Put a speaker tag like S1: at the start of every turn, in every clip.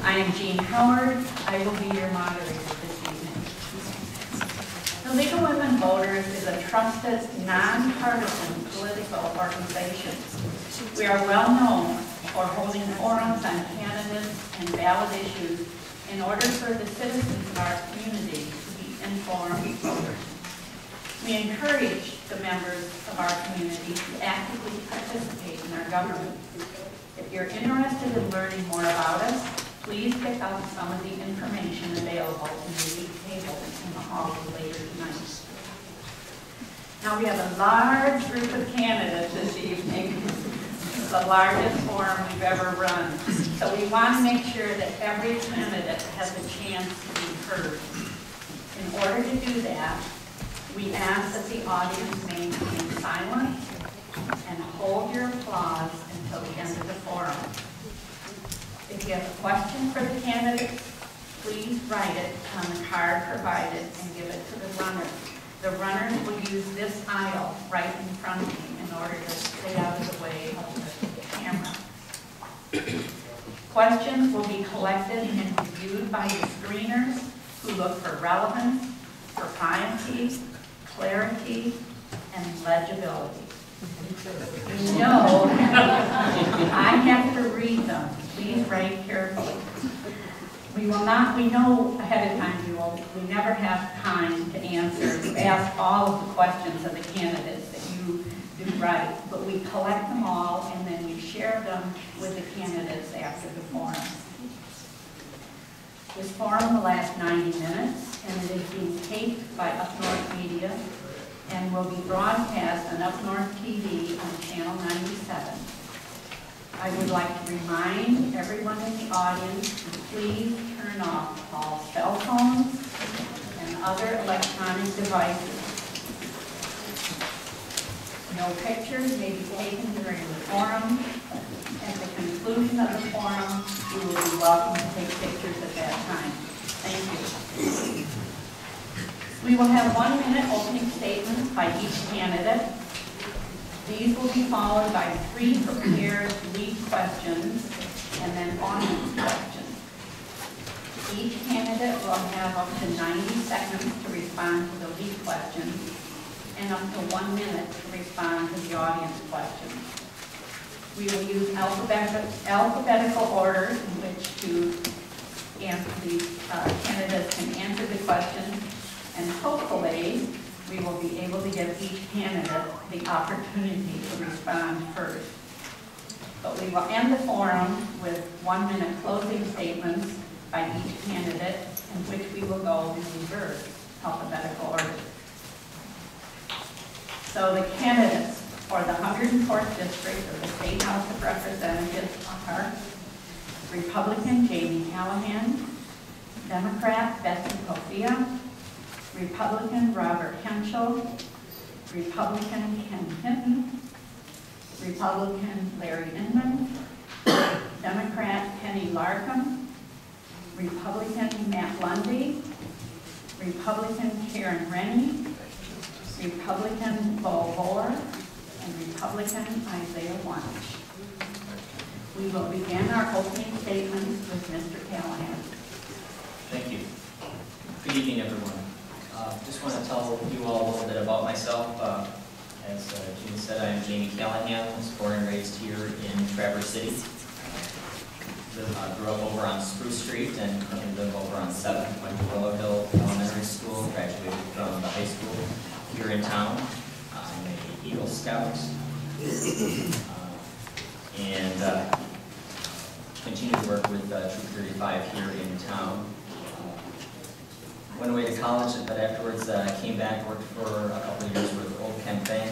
S1: I am Jean Howard. I will be your moderator this evening. The League of Women Voters is a trusted, nonpartisan political organization. We are well known for holding forums on candidates and ballot issues in order for the citizens of our community to be informed voters. We encourage the members of our community to actively participate in our government. If you're interested in learning more about us, please pick up some of the information available in the league table in the hall later tonight. Now we have a large group of candidates this evening. This is the largest forum we've ever run. So we want to make sure that every candidate has a chance to be heard. In order to do that, we ask that the audience maintain silence and hold your applause until the end of the forum. If you have a question for the candidates, please write it on the card provided and give it to the runner. The runners will use this aisle right in front of me in order to stay out of the way of the camera. Questions will be collected and reviewed by the screeners who look for relevance, propriety, clarity, and legibility. No, I have to read them. Please write carefully. We know ahead of time we never have time to ask all of the questions of the candidates that you do right, but we collect them all and then we share them with the candidates after the forum. This forum will last 90 minutes and it is being taped by Up North Media and will be broadcast on Up North TV on Channel 97. I would like to remind everyone in the audience to please turn off all cell phones and other electronic devices. No pictures may be taken during the forum. At the conclusion of the forum, you will be welcome to take pictures at that time. Thank you. We will have 1 minute opening statements by each candidate. These will be followed by 3 prepared lead questions and then audience questions. Each candidate will have up to 90 seconds to respond to the lead questions and up to 1 minute to respond to the audience questions. We will use alphabetical order in which to answer the candidates can answer the questions, and hopefully we will be able to give each candidate the opportunity to respond first. But we will end the forum with 1 minute closing statements by each candidate, in which we will go in reverse alphabetical order. So the candidates for the 104th District of the State House of Representatives are Republican Jamie Callahan, Democrat Betsy Kofia, Republican Robert Henschel, Republican Ken Hinton, Republican Larry Inman, Democrat Penny Larkham, Republican Matt Lundy, Republican Karen Rennie, Republican Bo Hoare, and Republican Isaiah Wunsch. We will begin our opening statements with Mr. Callahan.
S2: Thank you. Good evening, everyone. Just want to tell you all a little bit about myself. As Jean said, I am Jamie Callahan. I was born and raised here in Traverse City. Grew up over on Spruce Street and currently live over on 7th. Went to Willow Hill Elementary School, graduated from the high school here in town. I'm an Eagle Scout and continue to work with Troop 35 here in town. Went away to college, but afterwards came back, worked for a couple of years with Old Kent Bank.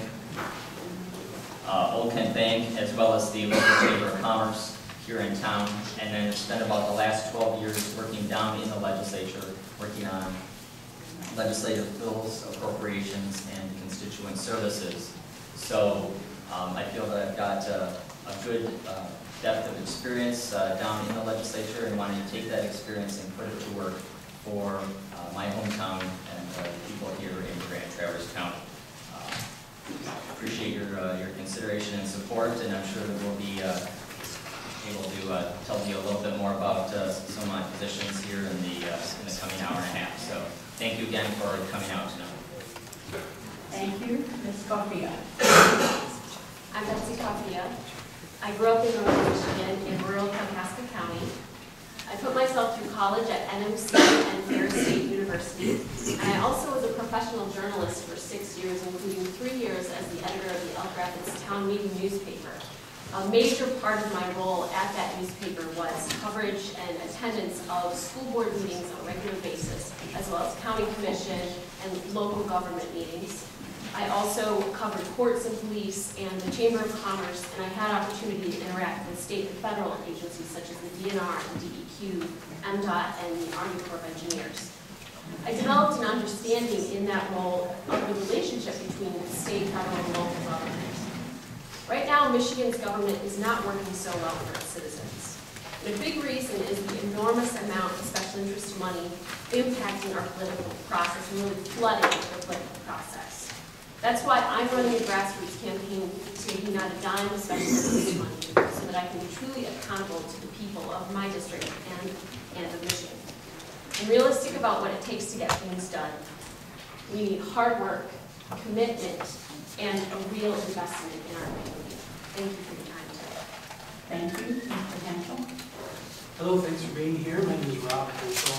S2: Old Kent Bank, as well as the local Chamber of Commerce here in town, and then spent about the last 12 years working down in the legislature, working on legislative bills, appropriations, and constituent services. So I feel that I've got a good depth of experience down in the legislature and wanting to take that experience and put it to work for my hometown and people here in Grand Traverse County. Appreciate your consideration and support, and I'm sure that we'll be able to tell you a little bit more about some of positions here in the coming hour and a half. So thank you again for coming out tonight.
S1: Thank you. Ms. Coffia.
S3: I'm Betsy Coffia. I grew up in Northern Michigan in rural Kalkaska County. I put myself through college at NMC and Ferris State University, and I also was a professional journalist for 6 years, including 3 years as the editor of the Elk Rapids Town Meeting newspaper. A major part of my role at that newspaper was coverage and attendance of school board meetings on a regular basis, as well as county commission and local government meetings. I also covered courts and police and the Chamber of Commerce, and I had opportunity to interact with state and federal agencies such as the DNR, the DEQ, MDOT, and the Army Corps of Engineers. I developed an understanding in that role of the relationship between state, federal, and local government. Right now, Michigan's government is not working so well for its citizens. And a big reason is the enormous amount of special interest money impacting our political process and really flooding the political process. That's why I'm running a grassroots campaign taking out a dime of special interest money so that I can be truly accountable to the people of my district and of Michigan. I'm realistic about what it takes to get things done. We need hard work, commitment, and a real investment in our community. Thank you for your time today.
S1: Thank you. Mr. Henschel.
S4: Hello, thanks for being here. My name is Rob Henschel.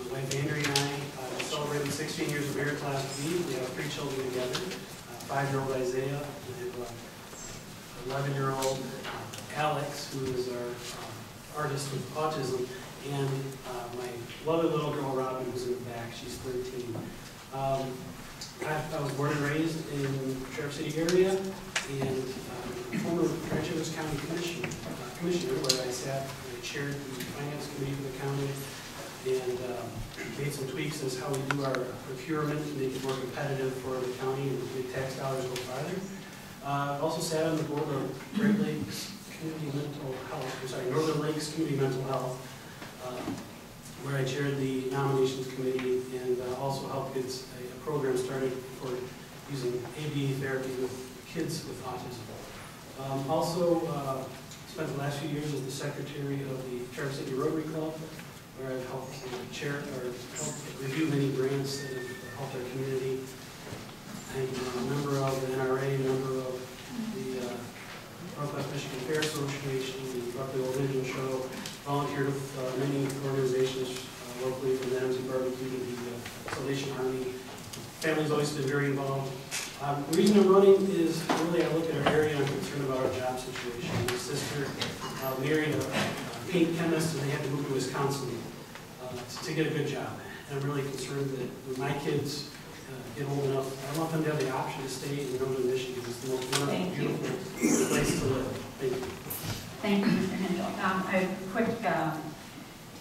S4: My wife Andrea and I celebrated 16 years of marriage last week. We have 3 children together, 5-year-old Isaiah, and 11-year-old Alex, who is our artist with autism, and my lovely little girl Robin, who's in the back. She's 13. I was born and raised in the Sheriff City area, and former Grand Traverse County Commissioner, where I sat and I chaired the Finance Committee for the county, and made some tweaks as how we do our procurement to make it more competitive for the county and make tax dollars go farther. Also sat on the board of Great Lakes Community Mental Health, Northern Lakes Community Mental Health, where I chaired the nominations committee and also helped get a program started for using ABA therapy with kids with autism. Also spent the last few years as the secretary of the Traverse City Rotary Club, where I've helped chair or helped review many grants that have helped our community. I'm a member of the NRA, member of the Northwest Michigan Fair Association, the Buckley Old Vision Show, volunteered with many organizations locally, from the NMC Barbecue to the Salvation Army. Family's always been very involved. The reason I'm running is really I look at our area and I'm concerned about our job situation. My sister married a paint chemist and they had to move to Wisconsin to get a good job. And I'm really concerned that when my kids get old enough, I want them to have the option to stay in Northern Michigan. It's the most wonderful, beautiful place to live. Thank you.
S1: Thank you, Mr. Henschel. A quick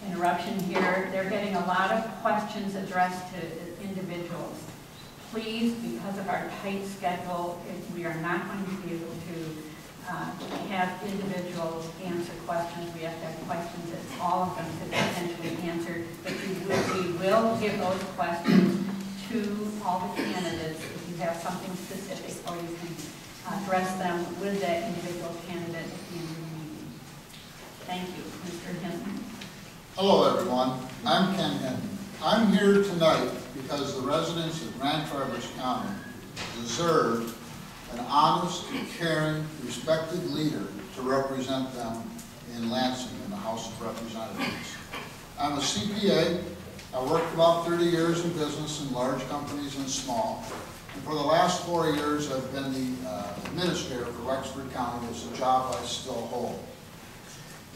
S1: interruption here. They're getting a lot of questions addressed to individuals. Please, because of our tight schedule, we are not going to be able to have individuals answer questions. We have to have questions that all of them could potentially answer. But we will give those questions to all the candidates if you have something specific, or you can address them with that individual candidate at the end of the meeting. Thank you. Mr. Hinton.
S5: Hello, everyone. I'm Ken Hinton. I'm here tonight because the residents of Grand Traverse County deserve an honest, caring, respected leader to represent them in Lansing in the House of Representatives. I'm a CPA. I worked about 30 years in business in large companies and small. And for the last 4 years, I've been the administrator for Wexford County. It's a job I still hold.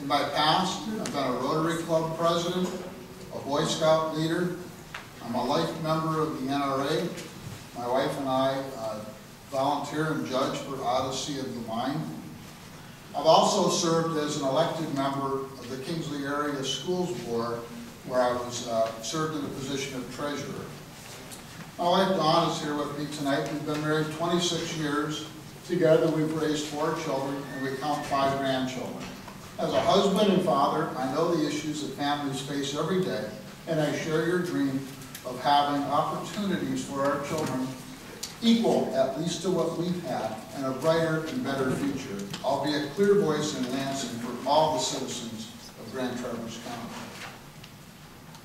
S5: In my past, I've been a Rotary Club president, a Boy Scout leader. I'm a life member of the NRA. My wife and I volunteer and judge for Odyssey of the Mind. I've also served as an elected member of the Kingsley Area Schools Board, where I was served in the position of treasurer. My wife Dawn is here with me tonight. We've been married 26 years. Together we've raised 4 children and we count 5 grandchildren. As a husband and father, I know the issues that families face every day, and I share your dream of having opportunities for our children equal at least to what we've had, and a brighter and better future. I'll be a clear voice in Lansing for all the citizens of Grand Traverse County.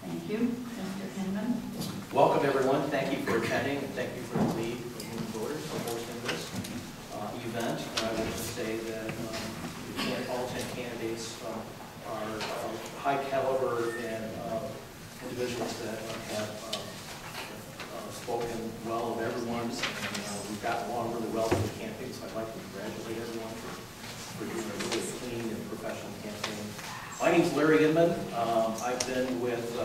S1: Thank you. Mr. Hinman?
S6: Welcome, everyone. Thank you for attending, and thank you for the lead for moving voters for hosting this event. I want to say that all 10 candidates are high caliber and individuals that have spoken well of everyone, and we've gotten along really well with the campaign, so I'd like to congratulate everyone for doing a really clean and professional campaign. My name's Larry Inman. I've been with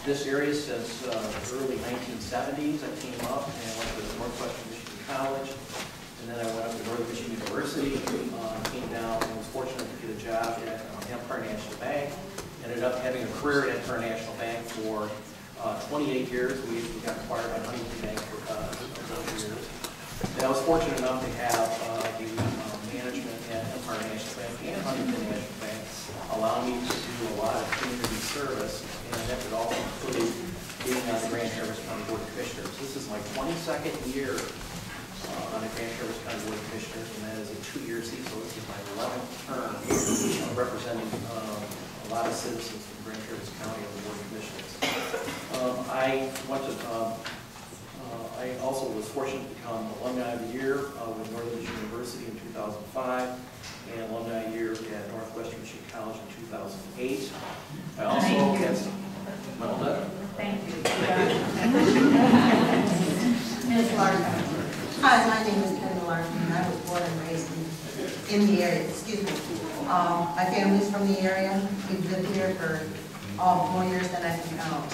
S6: this area since the early 1970s. I came up and went to Northwestern Michigan College, and then I went up to Northern Michigan University, came down and was fortunate to get a job at Empire National Bank. Ended up having a career at Empire National Bank for 28 years. We got acquired by Huntington Bank for those years. And I was fortunate enough to have the management at Empire National Bank and Huntington National Bank allow me to do a lot of community service, and that would also include being on the Grand Traverse County Board of Commissioners. This is my 22nd year on the Grand Traverse County Board of Commissioners, and that is a 2-year seat, so this is my 11th term representing a lot of citizens from Grand Traverse County on the Board of Commissioners. I also was fortunate to become Alumni of the Year with Northern Michigan University in 2005 and Alumni of the Year at Northwestern Michigan College in 2008. I also had some, well done.
S1: Thank you.
S7: Ms. Larkin. Hi, my name is Kendall Larkin, and I was born and raised in the area. Excuse me. My family's from the area. We've lived here for more years than I can count.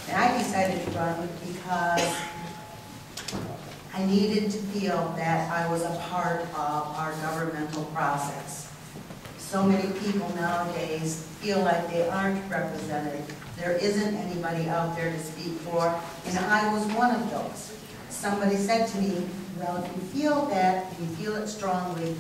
S7: And I decided to run because I needed to feel that I was a part of our governmental process. So many people nowadays feel like they aren't represented. There isn't anybody out there to speak for, and I was one of those. Somebody said to me, well, if you feel that, if you feel it strongly,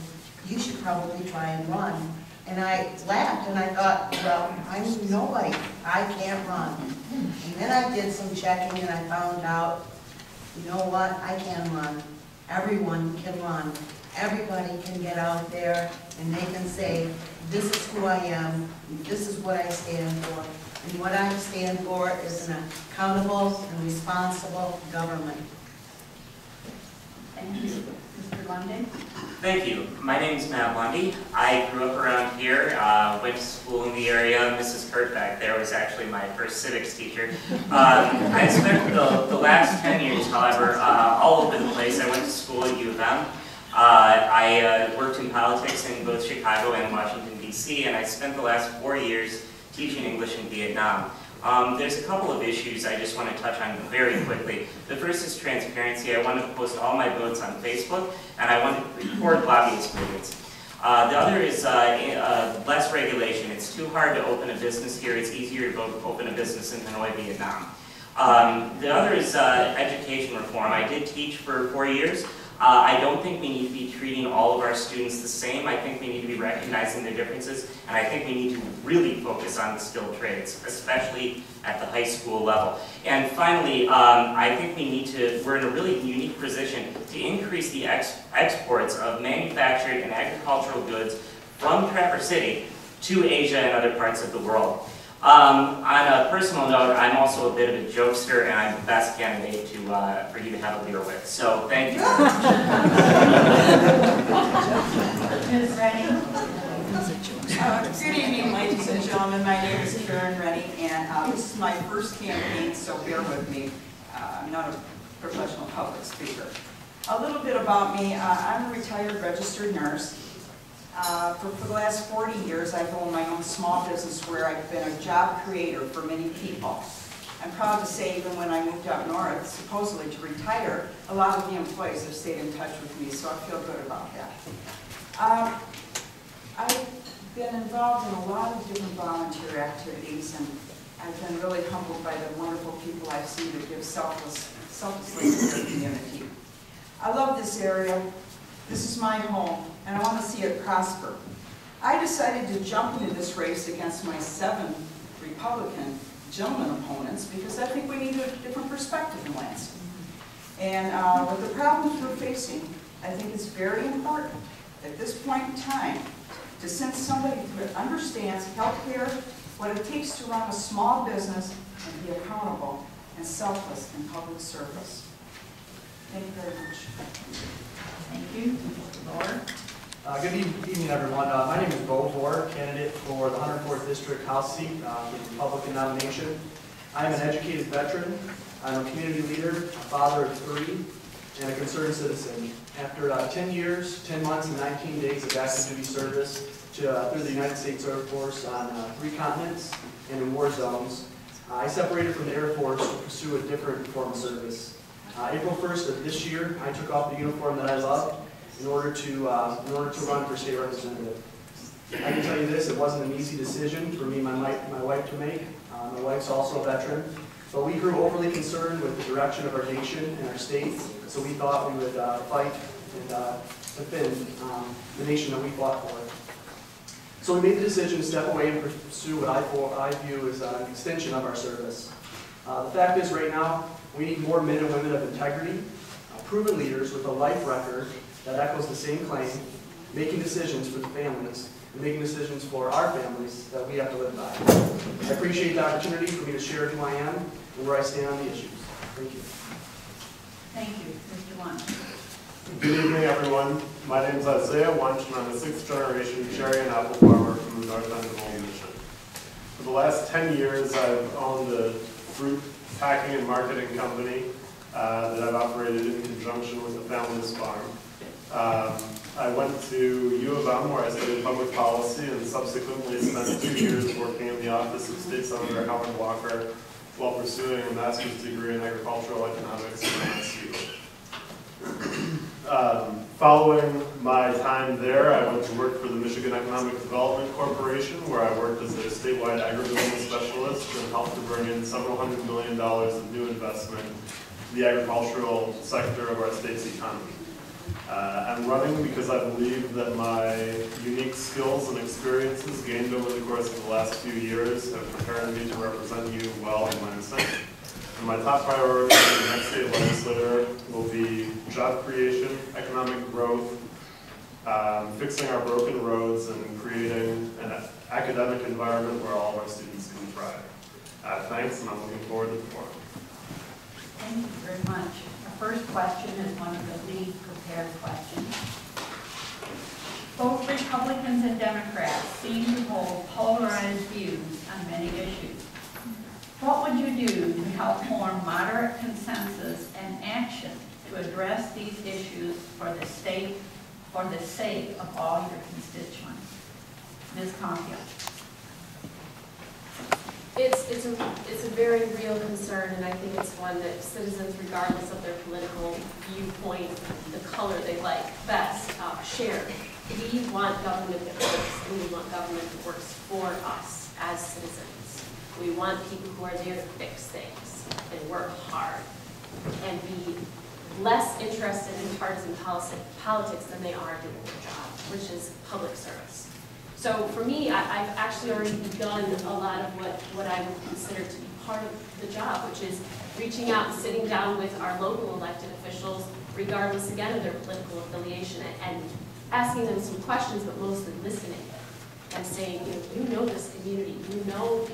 S7: you should probably try and run. And I laughed and I thought, well, I'm nobody. I can't run. And then I did some checking and I found out, you know what, I can run. Everyone can run. Everybody can get out there and they can say, this is who I am, this is what I stand for. And what I stand for is an accountable and responsible government.
S1: Thank you. Mr. Lundy?
S8: Thank you. My name is Matt Lundy. I grew up around here, went to school in the area. Mrs. Kurt back there was actually my first civics teacher. I spent the last 10 years, however, all over the place. I went to school at U of M. I worked in politics in both Chicago and Washington, D.C., and I spent the last 4 years teaching English in Vietnam. There's a couple of issues I just want to touch on very quickly. The first is transparency. I want to post all my votes on Facebook, and I want to record lobbyist meetings. The other is less regulation. It's too hard to open a business here. It's easier to open a business in Hanoi, Vietnam. The other is education reform. I did teach for 4 years. I don't think we need to be treating all of our students the same. I think we need to be recognizing the differences, and I think we need to really focus on the skilled trades, especially at the high school level. And finally, I think we need to, we're in a really unique position to increase the exports of manufactured and agricultural goods from Traverse City to Asia and other parts of the world. On a personal note, I'm also a bit of a jokester, and I'm the best candidate to, for you to have a beer with. So thank you very much.
S1: Ms. Reddy?
S9: Good evening, ladies and gentlemen. My name is Karen Reddy, and this is my first campaign, so bear with me. I'm not a professional public speaker. A little bit about me. I'm a retired registered nurse. For the last 40 years, I've owned my own small business where I've been a job creator for many people. I'm proud to say even when I moved up north, supposedly to retire, a lot of the employees have stayed in touch with me, so I feel good about that. I've been involved in a lot of different volunteer activities, and I've been really humbled by the wonderful people I've seen that give selflessly to their community. I love this area. This is my home, and I want to see it prosper. I decided to jump into this race against my 7 Republican gentleman opponents because I think we need a different perspective in Lansing. And with the problems we're facing, I think it's very important at this point in time to send somebody who understands healthcare what it takes to run a small business and be accountable and selfless in public service. Thank you very much.
S1: Thank you. Mr. Moore.
S10: Good evening, everyone. My name is Bo Bohr, candidate for the 104th District House seat, the Republican nomination. I am an educated veteran. I'm a community leader, a father of 3, and a concerned citizen. After 10 years, 10 months, and 19 days of active duty service through the United States Air Force on 3 continents and in war zones, I separated from the Air Force to pursue a different form of service. April 1st of this year, I took off the uniform that I love in order to run for state representative. I can tell you this, it wasn't an easy decision for me and my wife to make. My wife's also a veteran, but we grew overly concerned with the direction of our nation and our state, so we thought we would fight and defend the nation that we fought for. So we made the decision to step away and pursue what I view as an extension of our service. The fact is, right now, we need more men and women of integrity, proven leaders with a life record that echoes the same claim, making decisions for the families, and making decisions for our families that we have to live by. I appreciate the opportunity for me to share who I am and where I stand on the issues. Thank you.
S1: Thank you. Mr. Wunsch.
S11: Good evening, everyone. My name is Isaiah Wunsch, and I'm a 6th generation cherry and apple farmer from the North End of Old Mission. For the last 10 years, I've owned a fruit packing and marketing company that I've operated in conjunction with the family's farm. I went to U of M, where I studied public policy, and subsequently spent 2 years working in the office of State Senator Howard Walker while pursuing a master's degree in agricultural economics from MSU. Following my time there, I went to work for the Michigan Economic Development Corporation, where I worked as a statewide agribusiness specialist and helped to bring in several $100 million of new investment to the agricultural sector of our state's economy. I'm running because I believe that my unique skills and experiences gained over the course of the last few years have prepared me to represent you well in Lansing. And my top priority as the next state legislator will be job creation, economic growth, fixing our broken roads, and creating an academic environment where all of our students can thrive. Thanks, and I'm looking forward to the forum.
S1: Thank you very much. Our first question is one of the lead prepared questions. Both Republicans and Democrats seem to hold polarized views on many issues. What would you do to help form moderate consensus and action to address these issues for the state, for the sake of all your constituents? Ms. Coffey.
S3: It's a very real concern, and I think it's one that citizens, regardless of their political viewpoint, the color they like best, share. We want government that works, and we want government that works for us as citizens. We want people who are there to fix things and work hard and be less interested in partisan politics than they are doing their job, which is public service. So for me, I've actually already begun a lot of what I would consider to be part of the job, which is reaching out and sitting down with our local elected officials, regardless, again, of their political affiliation, and asking them some questions, but mostly listening and saying, you know this community, you know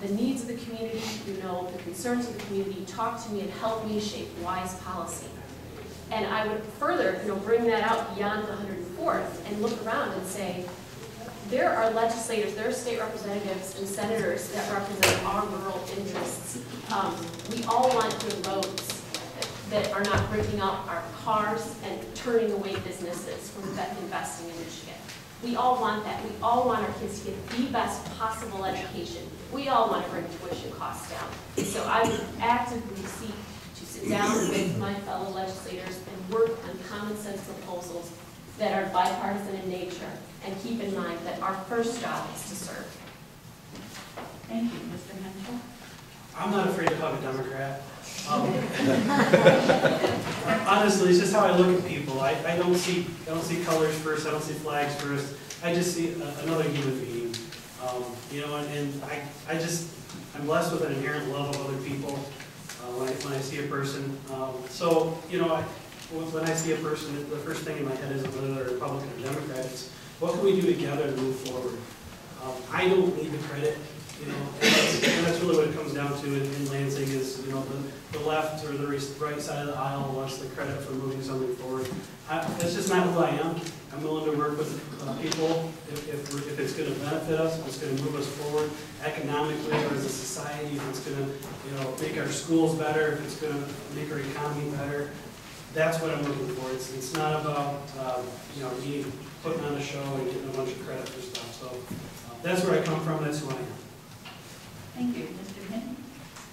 S3: the needs of the community, you know the concerns of the community, talk to me and help me shape wise policy. And I would further, bring that out beyond the 104th and look around and say, there are legislators, there are state representatives and senators that represent our rural interests. We all want good roads that are not breaking up our cars and turning away businesses from investing in Michigan. We all want that. We all want our kids to get the best possible education. We all want to bring tuition costs down. So I would actively seek to sit down with my fellow legislators and work on common sense proposals that are bipartisan in nature, and keep in mind that our first job is to serve.
S1: Thank you. Mr. Henschel?
S4: I'm not afraid to call a Democrat. Honestly, it's just how I look at people. I don't see colors first. I don't see flags first. I just see another human being. And I'm blessed with an inherent love of other people when I see a person. When I see a person, the first thing in my head is whether they're Republican or Democrat. It's what can we do together to move forward. I don't need the credit. It down to in Lansing is, the left or the right side of the aisle wants the credit for moving something forward. That's just not who I am. I'm willing to work with people if it's going to benefit us, if it's going to move us forward economically or as a society, if it's going to, make our schools better, if it's going to make our economy better. That's what I'm looking for. It's not about, me putting on a show and getting a bunch of credit for stuff. So that's where I come from. That's who I am.
S1: Thank you. Mr. Hinton?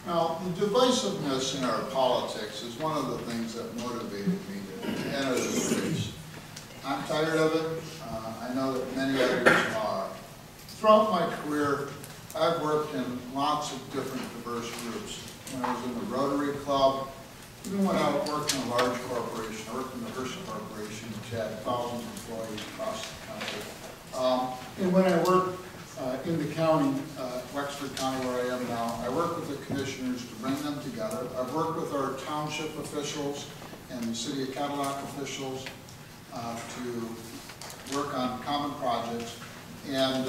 S5: Now, the divisiveness in our politics is one of the things that motivated me to enter this race. I'm tired of it. I know that many others are. Throughout my career, I've worked in lots of different diverse groups. When I was in the Rotary Club, even when I worked in a large corporation, I worked in the Hershey Corporation, which had thousands of employees across the country. And when I worked in the county, Wexford County where I am now, I work with the commissioners to bring them together. I've worked with our township officials and the city of Cadillac officials to work on common projects. And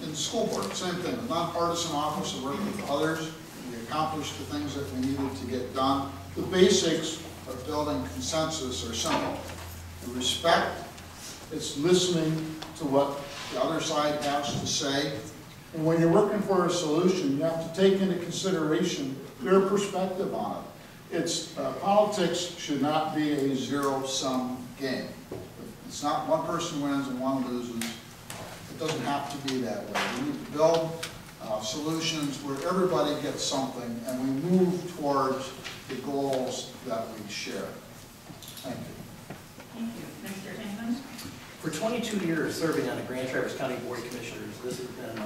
S5: in the school board, same thing, a nonpartisan office, I worked with others. We accomplished the things that we needed to get done. The basics of building consensus are simple. The respect, it's listening to what the other side has to say. And when you're working for a solution, you have to take into consideration their perspective on it. Politics should not be a zero-sum game. It's not one person wins and one loses. It doesn't have to be that way. We need to build solutions where everybody gets something and we move towards the goals that we share. Thank you.
S1: Thank you. Mr. Hinton?
S6: For 22 years serving on the Grand Traverse County Board of Commissioners, this has been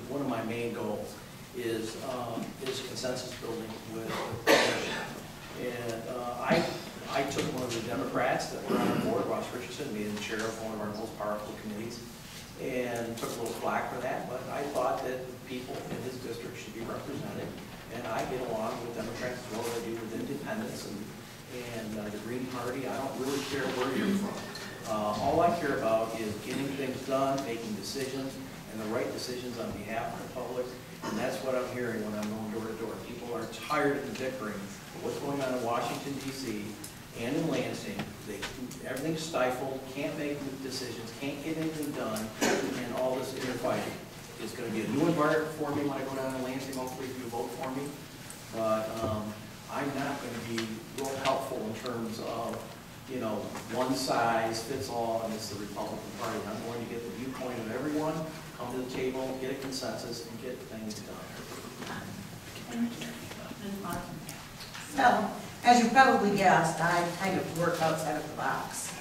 S6: one of my main goals is consensus building with the commission. And I took one of the Democrats that were on our board, Ross Richardson, made him chair of one of our most powerful committees, and took a little flack for that, but I thought that people in his district should be represented, and I get along with Democrats as well as I do with independents and the Green Party. I don't really care where you're from. All I care about is getting things done, making decisions, and the right decisions on behalf of the public, and that's what I'm hearing when I'm going door to door. People are tired of the bickering of what's going on in Washington, D.C., and in Lansing. Everything's stifled, can't make decisions, can't get anything done, and all this interfighting. It's going to be a new environment for me when I go down to Lansing, hopefully if you vote for me. But I'm not going to be real helpful in terms of, one size fits all, and it's the Republican Party. I'm going to get the viewpoint of everyone, come to the table, get a consensus, and get things done.
S1: Thank you. Ms. Martin?
S7: So, as you probably guessed, I kind of work outside of the box.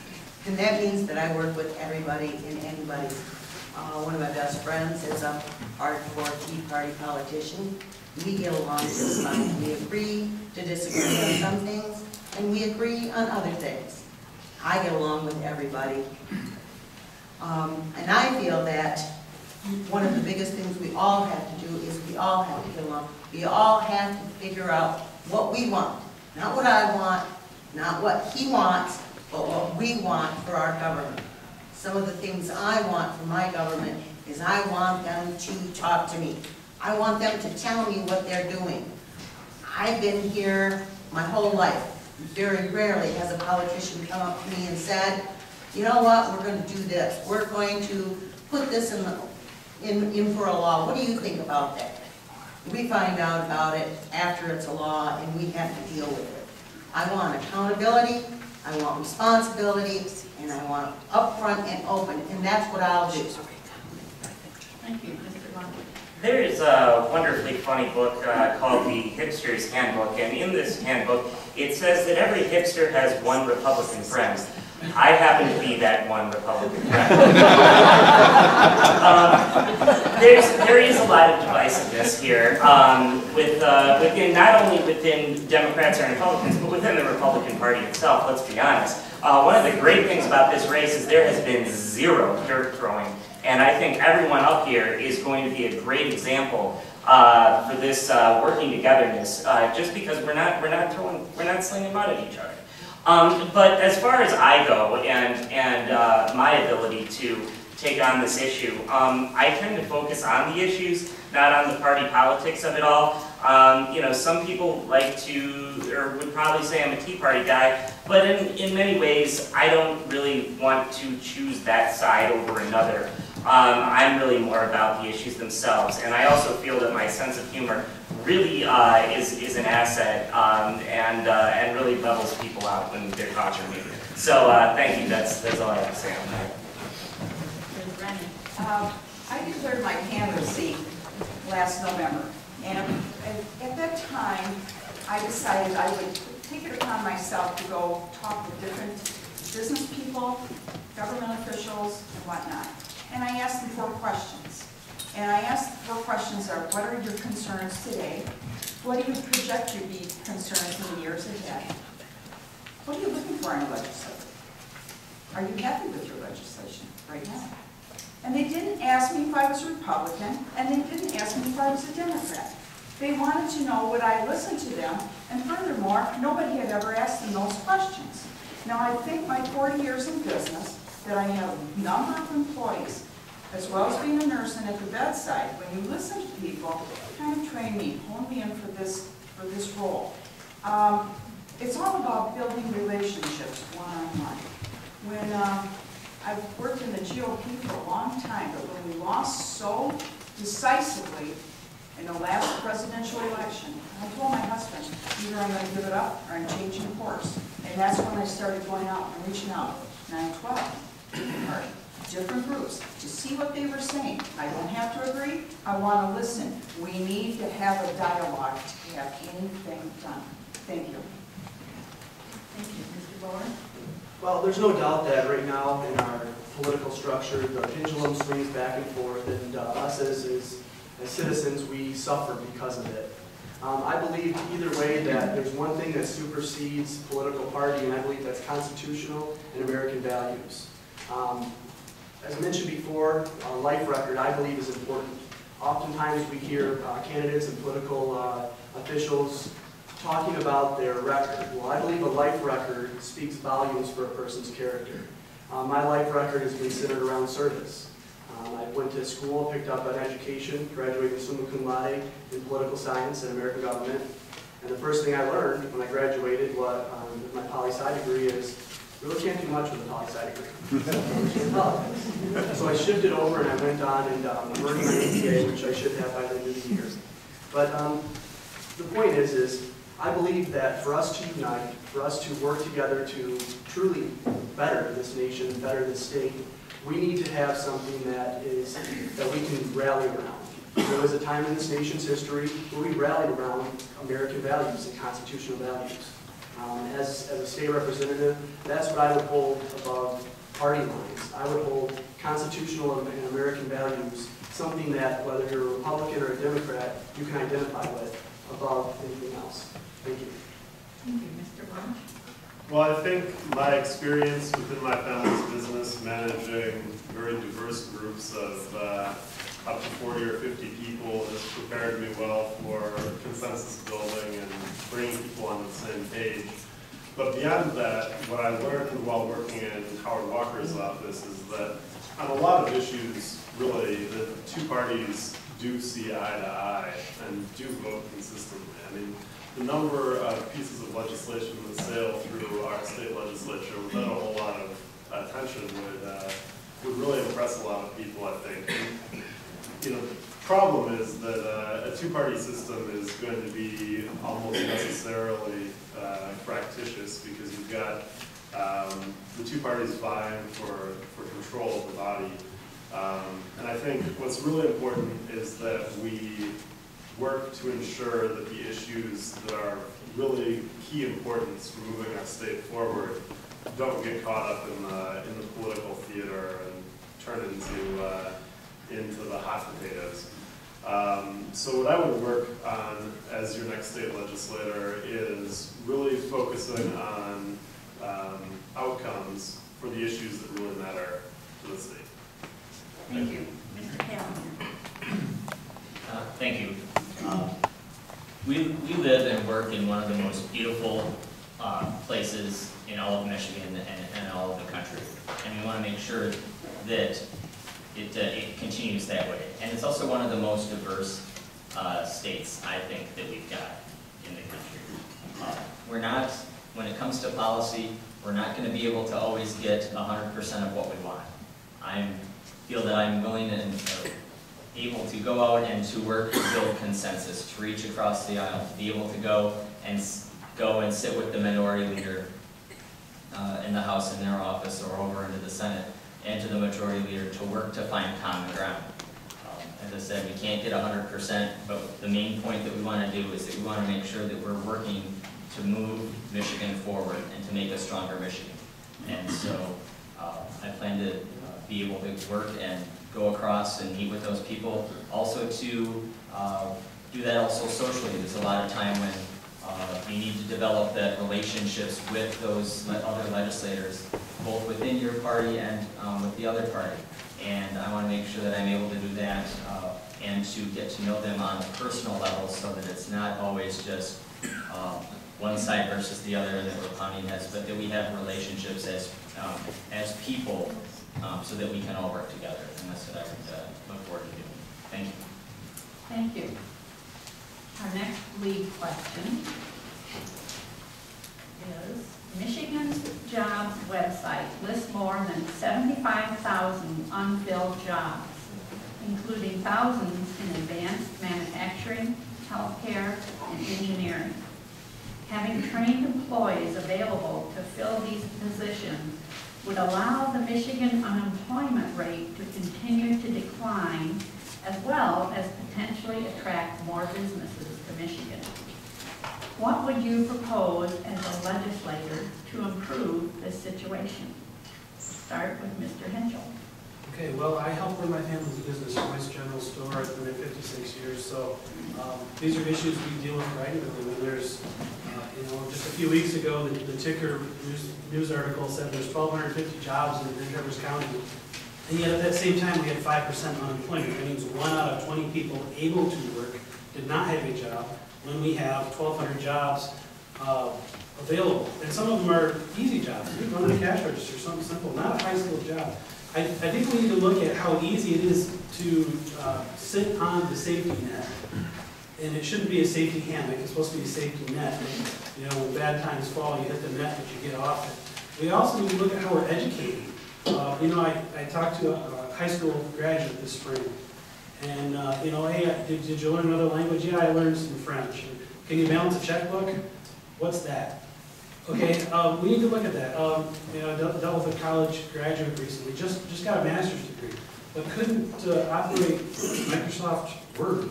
S7: And that means that I work with everybody and anybody. One of my best friends is a hardcore Tea Party politician. We get along just fine. We agree to disagree on some things, and we agree on other things. I get along with everybody. And I feel that one of the biggest things we all have to do is we all have to get along. We all have to figure out what we want. Not what I want, not what he wants, but what we want for our government. Some of the things I want from my government is I want them to talk to me. I want them to tell me what they're doing. I've been here my whole life. Very rarely has a politician come up to me and said, you know what, we're going to do this. We're going to put this in for a law. What do you think about that? We find out about it after it's a law and we have to deal with it. I want accountability, I want responsibility, and I want upfront and open, and that's what I'll do.
S1: Thank you. Mr. Martin?
S8: There is a wonderfully funny book called The Hipster's Handbook, and in this handbook, it says that every hipster has one Republican friend. I happen to be that one Republican friend. There is a lot of divisiveness here, within not only within Democrats and Republicans, but within the Republican Party itself, let's be honest. One of the great things about this race is there has been zero dirt throwing, and I think everyone up here is going to be a great example for this working togetherness, just because we're not slinging mud at each other. But as far as I go, and my ability to take on this issue. I tend to focus on the issues, not on the party politics of it all. You know, some people like to, or would probably say I'm a Tea Party guy, but in many ways, I don't really want to choose that side over another. I'm really more about the issues themselves, and I also feel that my sense of humor really is an asset and really levels people out when they're talking to me. So thank you. That's all I have to say on that.
S9: I declared my candidacy last November, and at that time, I decided I would take it upon myself to go talk to different business people, government officials, and whatnot. And I asked them 4 questions. And I asked the 4 questions are, what are your concerns today? What do you project to be concerns in the years ahead? What are you looking for in a legislature? Are you happy with your legislation right now? And they didn't ask me if I was a Republican, and they didn't ask me if I was a Democrat. They wanted to know would I listen to them, and furthermore, nobody had ever asked them those questions. Now, I think my 40 years in business, that I have a number of employees, as well as being a nurse and at the bedside, when you listen to people, kind of train me, hone me in for this role. It's all about building relationships one-on-one. When I've worked in the GOP for a long time, but when we lost so decisively in the last presidential election, I told my husband, either I'm going to give it up or I'm changing course. And that's when I started going out and reaching out, 9/12, different groups, to see what they were saying. I don't have to agree. I want to listen. We need to have a dialogue to have anything done. Thank you.
S1: Thank you. Mr. Bowen?
S10: Well, there's no doubt that right now in our political structure, the pendulum swings back and forth, and us as citizens, we suffer because of it. I believe either way that there's one thing that supersedes political party, and I believe that's constitutional and American values. As I mentioned before, a life record I believe is important. Oftentimes we hear candidates and political officials talking about their record. Well, I believe a life record speaks volumes for a person's character. My life record has been centered around service. I went to school, picked up an education, graduated summa cum laude in political science and American government. And the first thing I learned when I graduated with my poli-sci degree is you really can't do much with a poli-sci degree. So I shifted over and I went on and I'm earning my APA, which I should have by the end of the year. But the point is I believe that for us to unite, for us to work together to truly better this nation, better this state, we need to have something that we can rally around. There was a time in this nation's history where we rallied around American values and constitutional values. As a state representative, that's what I would hold above party lines. I would hold constitutional and American values, something that whether you're a Republican or a Democrat, you can identify with above anything else. Thank you.
S1: Thank you. Mr. Bunch?
S11: Well, I think my experience within my family's business managing very diverse groups of up to 40 or 50 people has prepared me well for consensus building and bringing people on the same page. But beyond that, what I learned while working in Howard Walker's office is that on a lot of issues, really, the two parties do see eye to eye and do vote consistently. I mean, the number of pieces of legislation that sail through our state legislature without a whole lot of attention would really impress a lot of people, I think. And, you know, the problem is that a two-party system is going to be almost necessarily fractious because you've got the two parties vying for control of the body. And I think what's really important is that we work to ensure that the issues that are really key importance for moving our state forward don't get caught up in the political theater and turn into the hot potatoes. So what I would work on as your next state legislator is really focusing on outcomes for the issues that really matter to the state.
S1: Thank you. Mr. Callahan?
S2: Thank you. We live and work in one of the most beautiful places in all of Michigan and all of the country. And we want to make sure that it continues that way. And it's also one of the most diverse states, I think, that we've got in the country. We're not, when it comes to policy, we're not going to be able to always get 100% of what we want. I feel that I'm willing and able to go out and to work and build consensus, to reach across the aisle, to be able to go and sit with the minority leader in the House in their office or over into the Senate, and to the majority leader to work to find common ground. As I said, we can't get 100%, but the main point that we want to do is that we want to make sure that we're working to move Michigan forward and to make a stronger Michigan. And so I plan to be able to work and go across and meet with those people. Also to do that also socially. There's a lot of time when you need to develop that relationships with those other legislators, both within your party and with the other party. And I want to make sure that I'm able to do that and to get to know them on a personal level so that it's not always just one side versus the other that we're pounding heads, but that we have relationships as people so that we can all work together. And that's what I would look forward to doing. Thank you.
S1: Thank you. Our next lead question is, Michigan's jobs website lists more than 75,000 unfilled jobs, including thousands in advanced manufacturing, healthcare, and engineering. Having trained employees available to fill these positions would allow the Michigan unemployment rate to continue to decline, as well as potentially attract more businesses to Michigan. What would you propose as a legislator to improve this situation? Start with Mr. Henschel.
S4: Okay, well, I help run my family's business, West General Store. I've been there 56 years, so these are issues we deal with regularly. When there's, just a few weeks ago, the Ticker news article said there's 1,250 jobs in Grand Traverse County, and yet at that same time we had 5% unemployment. That means 1 out of 20 people able to work did not have a job, when we have 1,200 jobs available. And some of them are easy jobs. You run a cash register, something simple, not a high school job. I think we need to look at how easy it is to sit on the safety net. And it shouldn't be a safety hammock, it's supposed to be a safety net. And, when bad times fall, you hit the net, but you get off it. We also need to look at how we're educating. I talked to a high school graduate this spring. And, hey, did you learn another language? Yeah, I learned some French. Can you balance a checkbook? What's that? Okay, we need to look at that. I dealt with a college graduate recently, just got a master's degree, but couldn't operate Microsoft Word,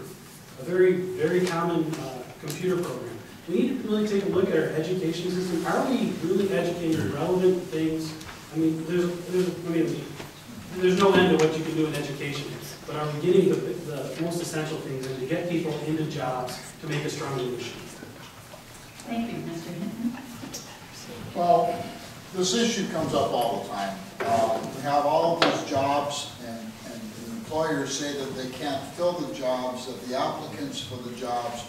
S4: a very, very common computer program. We need to really take a look at our education system. Are we really educating relevant things? I mean, there's no end to what you can do in education, but are we getting the most essential things and to get people into jobs to make a stronger nation?
S1: Thank you, Mr. Hinton.
S5: Well, this issue comes up all the time. We have all of these jobs, and the employers say that they can't fill the jobs, that the applicants for the jobs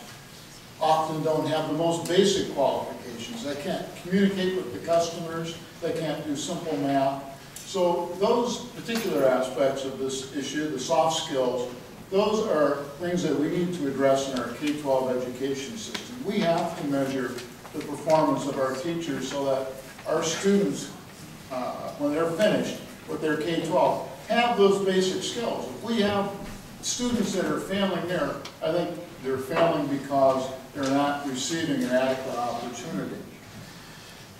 S5: often don't have the most basic qualifications. They can't communicate with the customers, they can't do simple math. So those particular aspects of this issue, the soft skills, those are things that we need to address in our K-12 education system. We have to measure the performance of our teachers so that our students, when they're finished with their K-12, have those basic skills. If we have students that are failing there, I think they're failing because they're not receiving an adequate opportunity.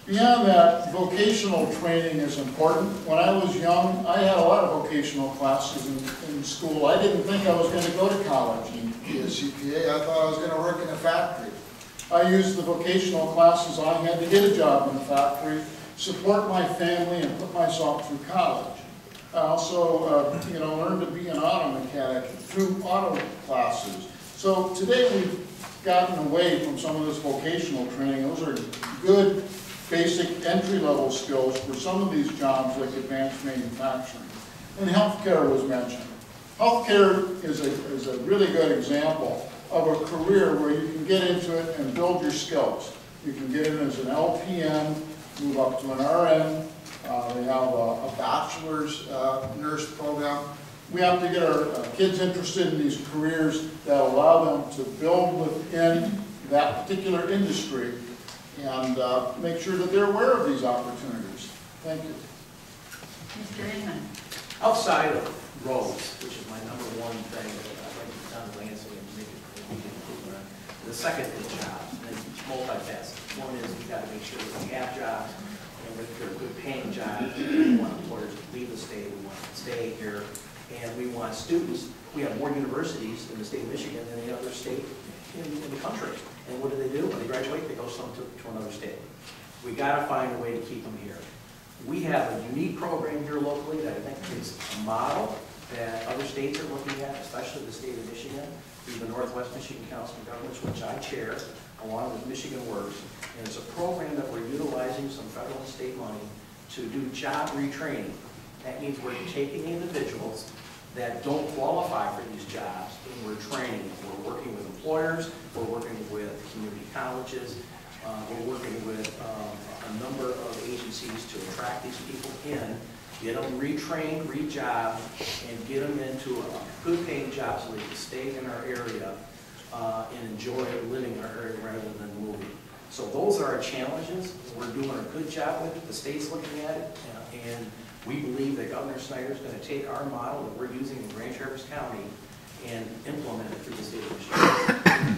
S5: Beyond that, vocational training is important. When I was young, I had a lot of vocational classes in school. I didn't think I was going to go to college and be a CPA. I thought I was going to work in a factory. I used the vocational classes I had to get a job in the factory, support my family, and put myself through college. I also, learned to be an auto mechanic through auto classes. So today we've gotten away from some of this vocational training. Those are good, basic entry-level skills for some of these jobs like advanced manufacturing. And healthcare was mentioned. Healthcare is a really good example of a career where you can get into it and build your skills. You can get in as an LPN, move up to an RN. They have a bachelor's nurse program. We have to get our kids interested in these careers that allow them to build within that particular industry and make sure that they're aware of these opportunities. Thank you.
S1: Mr. Inman.
S6: Outside of roads, which is my number one thing that I'd like to done Lansing and make it improvement on, the second is jobs, and it's multifaceted. One is we've got to make sure that we have jobs, and if they're good paying jobs, we want employers to leave the state, we want them to stay here, and we want students. We have more universities in the state of Michigan than any other state in the country. And what do? When they graduate, they go to another state. We got to find a way to keep them here. We have a unique program here locally that I think is a model that other states are looking at, especially the state of Michigan, through the Northwest Michigan Council of Governments, which I chair, along with Michigan Works. And it's a program that we're utilizing some federal and state money to do job retraining. That means we're taking individuals that don't qualify for these jobs, and we're training them. We're working with employers, we're working with community colleges, we're working with a number of agencies to attract these people in, get them retrained, rejobbed, and get them into a good paying job so they can stay in our area and enjoy living in our area rather than moving. So those are our challenges. We're doing a good job with it. The state's looking at it, and we believe that Governor Snyder is going to take our model that we're using in Grand Traverse County and implement it through the state of Michigan.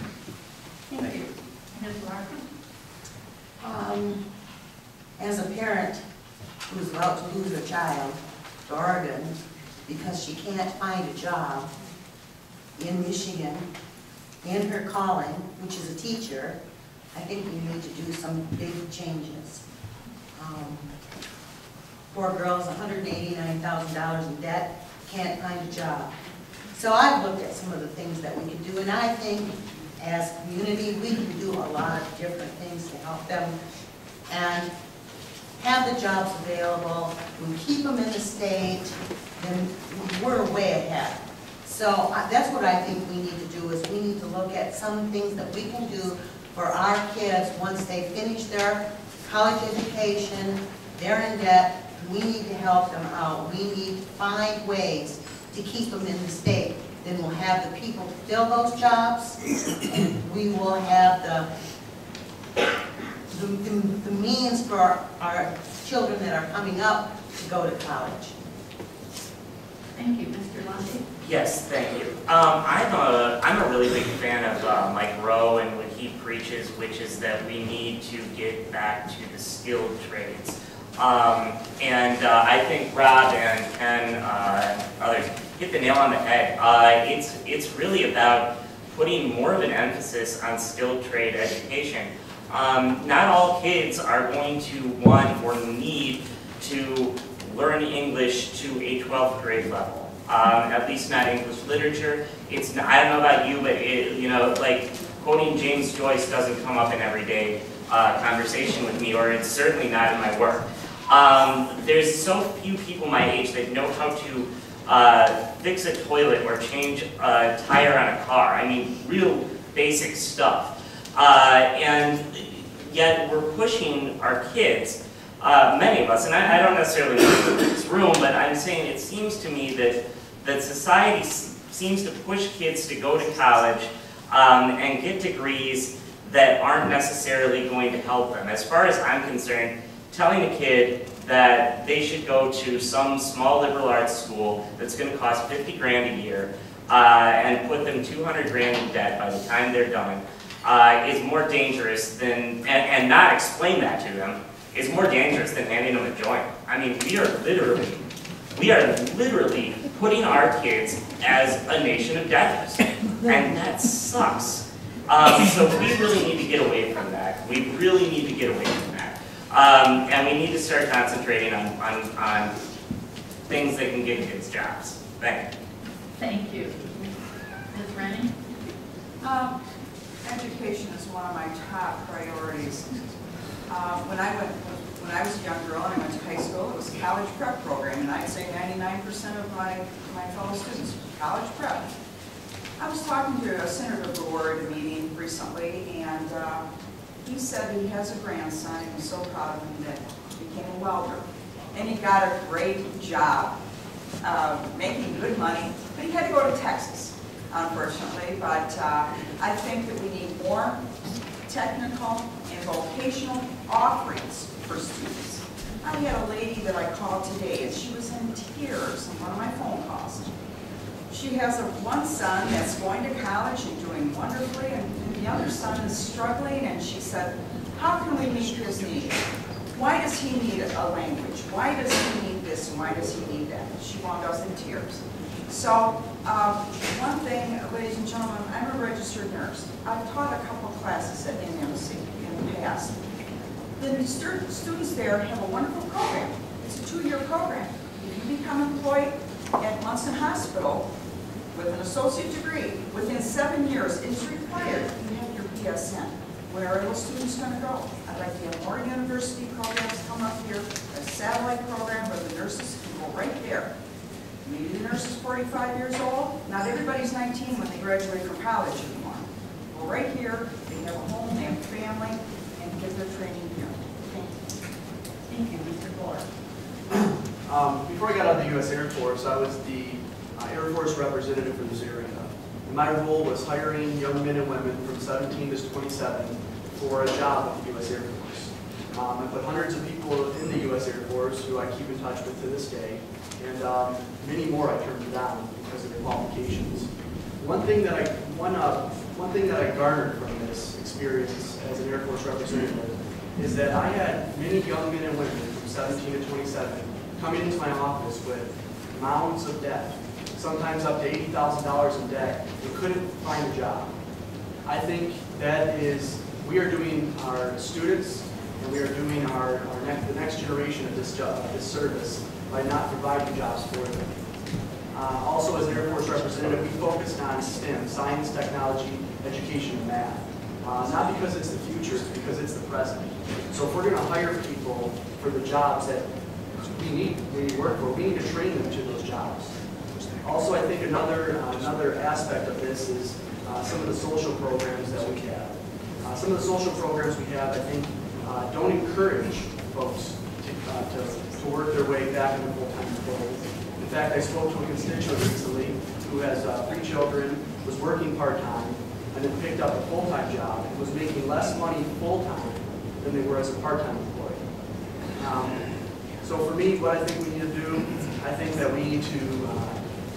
S1: Thank you. Ms. Larkin.
S7: As a parent who's about to lose a child to Oregon because she can't find a job in Michigan in her calling, which is a teacher, I think we need to do some big changes. Poor girl's $189,000 in debt, can't find a job. So I've looked at some of the things that we can do, and I think as a community, we can do a lot of different things to help them and have the jobs available. We keep them in the state, then we're way ahead. So that's what I think we need to do, is we need to look at some things that we can do for our kids once they finish their college education, they're in debt. We need to help them out. We need to find ways to keep them in the state. Then we'll have the people to fill those jobs, and we will have the means for our children that are coming up to go to college.
S1: Thank you. Mr. Lundy.
S8: Yes, thank you. I'm a really big fan of Mike Rowe and what he preaches, which is that we need to get back to the skilled trades. I think Rob and Ken and others hit the nail on the head. It's really about putting more of an emphasis on skilled trade education. Not all kids are going to want or need to learn English to a 12th grade level. At least not English literature. It's not, I don't know about you, but like quoting James Joyce doesn't come up in everyday conversation with me, or it's certainly not in my work. There's so few people my age that know how to fix a toilet or change a tire on a car. I mean, real basic stuff. And yet we're pushing our kids, many of us, and I don't necessarily live in this room, but I'm saying it seems to me that society seems to push kids to go to college and get degrees that aren't necessarily going to help them. As far as I'm concerned, telling a kid that they should go to some small liberal arts school that's going to cost 50 grand a year and put them 200 grand in debt by the time they're done is more dangerous than, and not explain that to them, is more dangerous than handing them a joint. I mean, we are literally putting our kids as a nation of debtors, and that sucks. So we really need to get away from that. We really need to get away from that. And we need to start concentrating on things that can get kids jobs. Thank you.
S1: Thank you. Ms. Rennie?
S9: Education is one of my top priorities. When I was a young girl and I went to high school, it was a college prep program, and I'd say 99% of my fellow students were college prep. I was talking to a senator of the ward meeting recently, and he said he has a grandson and was so proud of him that he became a welder. And he got a great job. making good money, but he had to go to Texas, unfortunately. But I think that we need more technical and vocational offerings for students. I had a lady that I called today, and she was in tears on one of my phone calls. She has one son that's going to college and doing wonderfully, and the other son is struggling, and she said, how can we meet his need? Why does he need a language? Why does he need this, and why does he need that? She wound us in tears. So, one thing, ladies and gentlemen, I'm a registered nurse. I've taught a couple classes at NMC in the past. The students there have a wonderful program. It's a 2-year program. If you become employed at Munson Hospital with an associate degree, within 7 years, it's required you have your BSN. Where are those students going to go? I'd like to have more university programs come up here, a satellite program where the nurses can go right there. Maybe the nurse is 45 years old. Not everybody's 19 when they graduate from college anymore. Well, right here, they have a home, they have a family, and get their training here. Thank you.
S1: Thank you, Mr. Gore.
S10: Before I got out of the U.S. Air Force, I was the Air Force representative for this area. And my role was hiring young men and women from 17 to 27 for a job with the U.S. Air Force. I put hundreds of people in the U.S. Air Force who I keep in touch with to this day, and many more I turned down because of their qualifications. One thing that I garnered from this experience as an Air Force representative is that I had many young men and women from 17 to 27 coming into my office with mounds of debt, sometimes up to $80,000 in debt, and couldn't find a job. I think that is, we are doing our students and we are doing the next generation of this service by not providing jobs for them. Also, as an Air Force representative, we focused on STEM, science, technology, education, and math. Not because it's the future, it's because it's the present. So if we're going to hire people for the jobs that we need work for, we need to train them to those jobs. Also, I think another aspect of this is some of the social programs that we have. Some of the social programs we have, I think, don't encourage folks to work their way back into full-time employment. In fact, I spoke to a constituent recently who has 3 children, was working part-time, and then picked up a full-time job and was making less money full-time than they were as a part-time employee. So for me, what I think we need to do, I think that we need to,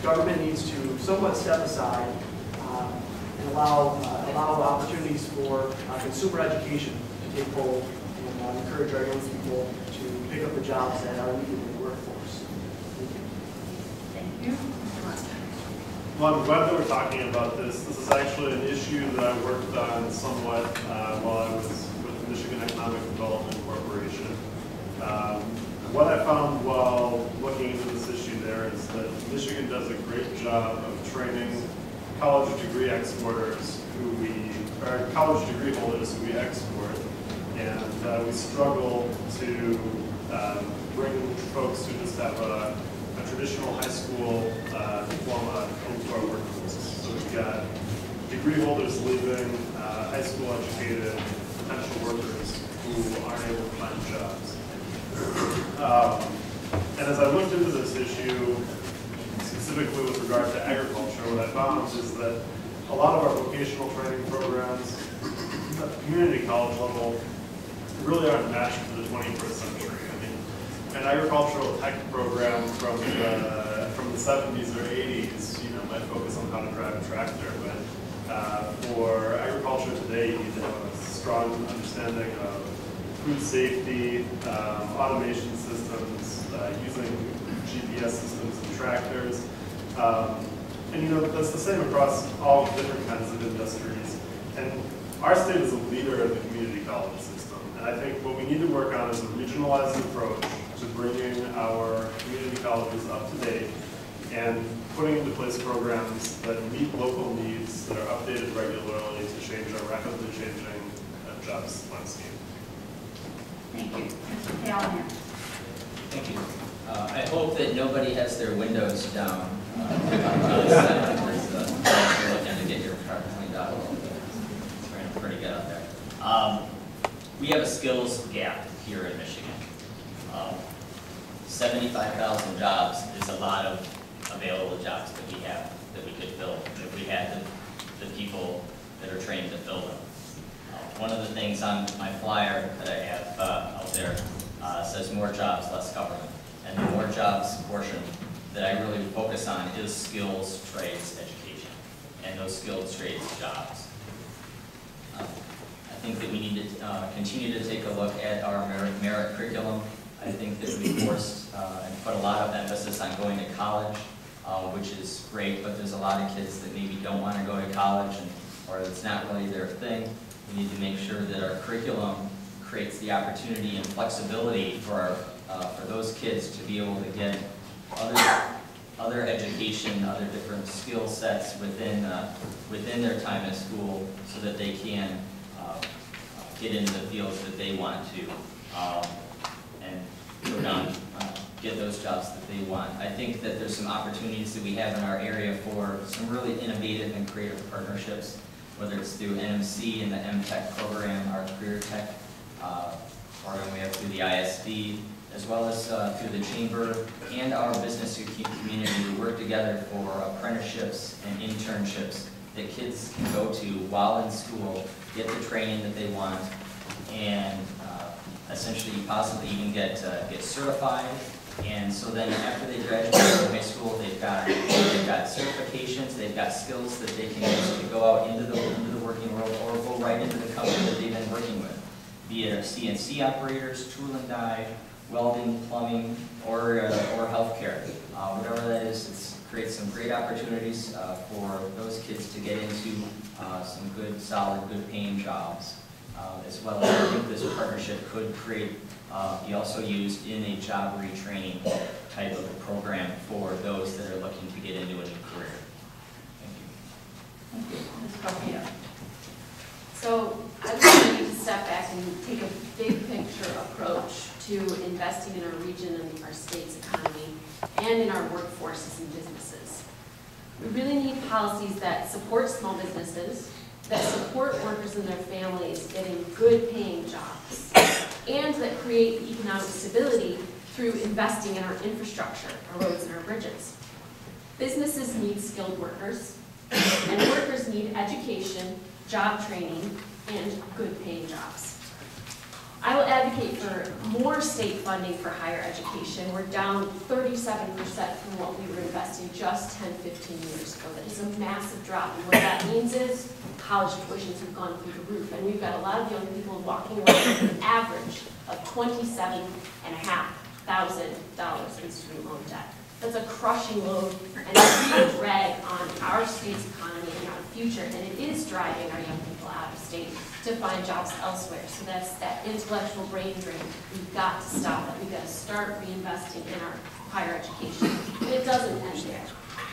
S10: government needs to somewhat step aside and allow opportunities for consumer education to take hold and encourage our young people to pick up the jobs that are needed in the workforce.
S1: Thank you.
S11: Well, I'm glad that we're talking about this. This is actually an issue that I worked on somewhat while I was with the Michigan Economic Development Corporation. What I found while looking into this issue there is that Michigan does a great job of training college degree exporters college degree holders who we export, and we struggle to bring folks who just have a traditional high school diploma into our workforce. So we've got degree holders leaving, high school educated potential workers who aren't able to find jobs. And as I looked into this issue, specifically with regard to agriculture, what I found is that a lot of our vocational training programs at the community college level really aren't matched for the 21st century. I mean, an agricultural tech program from the 70s or 80s, might focus on how to drive a tractor, but for agriculture today, you need to have a strong understanding of food safety, automation systems, using GPS systems and tractors. And that's the same across all different kinds of industries. And our state is a leader in the community college system. And I think what we need to work on is a regionalized approach to bringing our community colleges up to date and putting into place programs that meet local needs, that are updated regularly to change our rapidly changing jobs landscape.
S1: Thank you. Mr. Callahan.
S2: Thank you. I hope that nobody has their windows down. You're looking to get your car cleaned out a little bit. It's raining pretty good out there. We have a skills gap here in Michigan. 75,000 jobs is a lot of available jobs that we have, that we could fill, if we had the people that are trained to fill them. One of the things on my flyer that I have out there says more jobs, less government. And the more jobs portion that I really focus on is skills, trades, education, and those skills, trades, jobs. I think that we need to continue to take a look at our merit curriculum. I think that we forced and put a lot of emphasis on going to college, which is great, but there's a lot of kids that maybe don't want to go to college, or it's not really their thing. We need to make sure that our curriculum creates the opportunity and flexibility for those kids to be able to get other education, other different skill sets within their time at school, so that they can get into the fields that they want to, and go down, get those jobs that they want. I think that there's some opportunities that we have in our area for some really innovative and creative partnerships, whether it's through NMC and the MTech program, our career tech program we have through the ISD, as well as through the Chamber and our business community. We work together for apprenticeships and internships that kids can go to while in school, get the training that they want, and essentially possibly even get certified. And so then after they graduate from high school, they've got certifications, they've got skills that they can use to go out into the working world, or go right into the company that they've been working with, be it CNC operators, tool and die, welding, plumbing, or healthcare. Whatever that is, it creates some great opportunities for those kids to get into some good, solid, good paying jobs. As well as I think this partnership could be also used in a job retraining type of a program for those that are looking to get into a new career. Thank you.
S1: Thank you. Ms. Sophia.
S3: So I would need to step back and take a big picture approach to investing in our region and our state's economy and in our workforces and businesses. We really need policies that support small businesses, that support workers and their families getting good paying jobs, and that create economic stability through investing in our infrastructure, our roads and our bridges. Businesses need skilled workers, and workers need education, job training, and good paying jobs. I will advocate for more state funding for higher education. We're down 37% from what we were investing just 10, 15 years ago. That is a massive drop. And what that means is college tuitions have gone through the roof. And we've got a lot of young people walking away with an average of $27,500 in student loan debt. That's a crushing load and a drag on our state's economy and our future. And it is driving our young people out of state to find jobs elsewhere. So that's that intellectual brain drain. We've got to stop it. We've got to start reinvesting in our higher education. And it doesn't end there.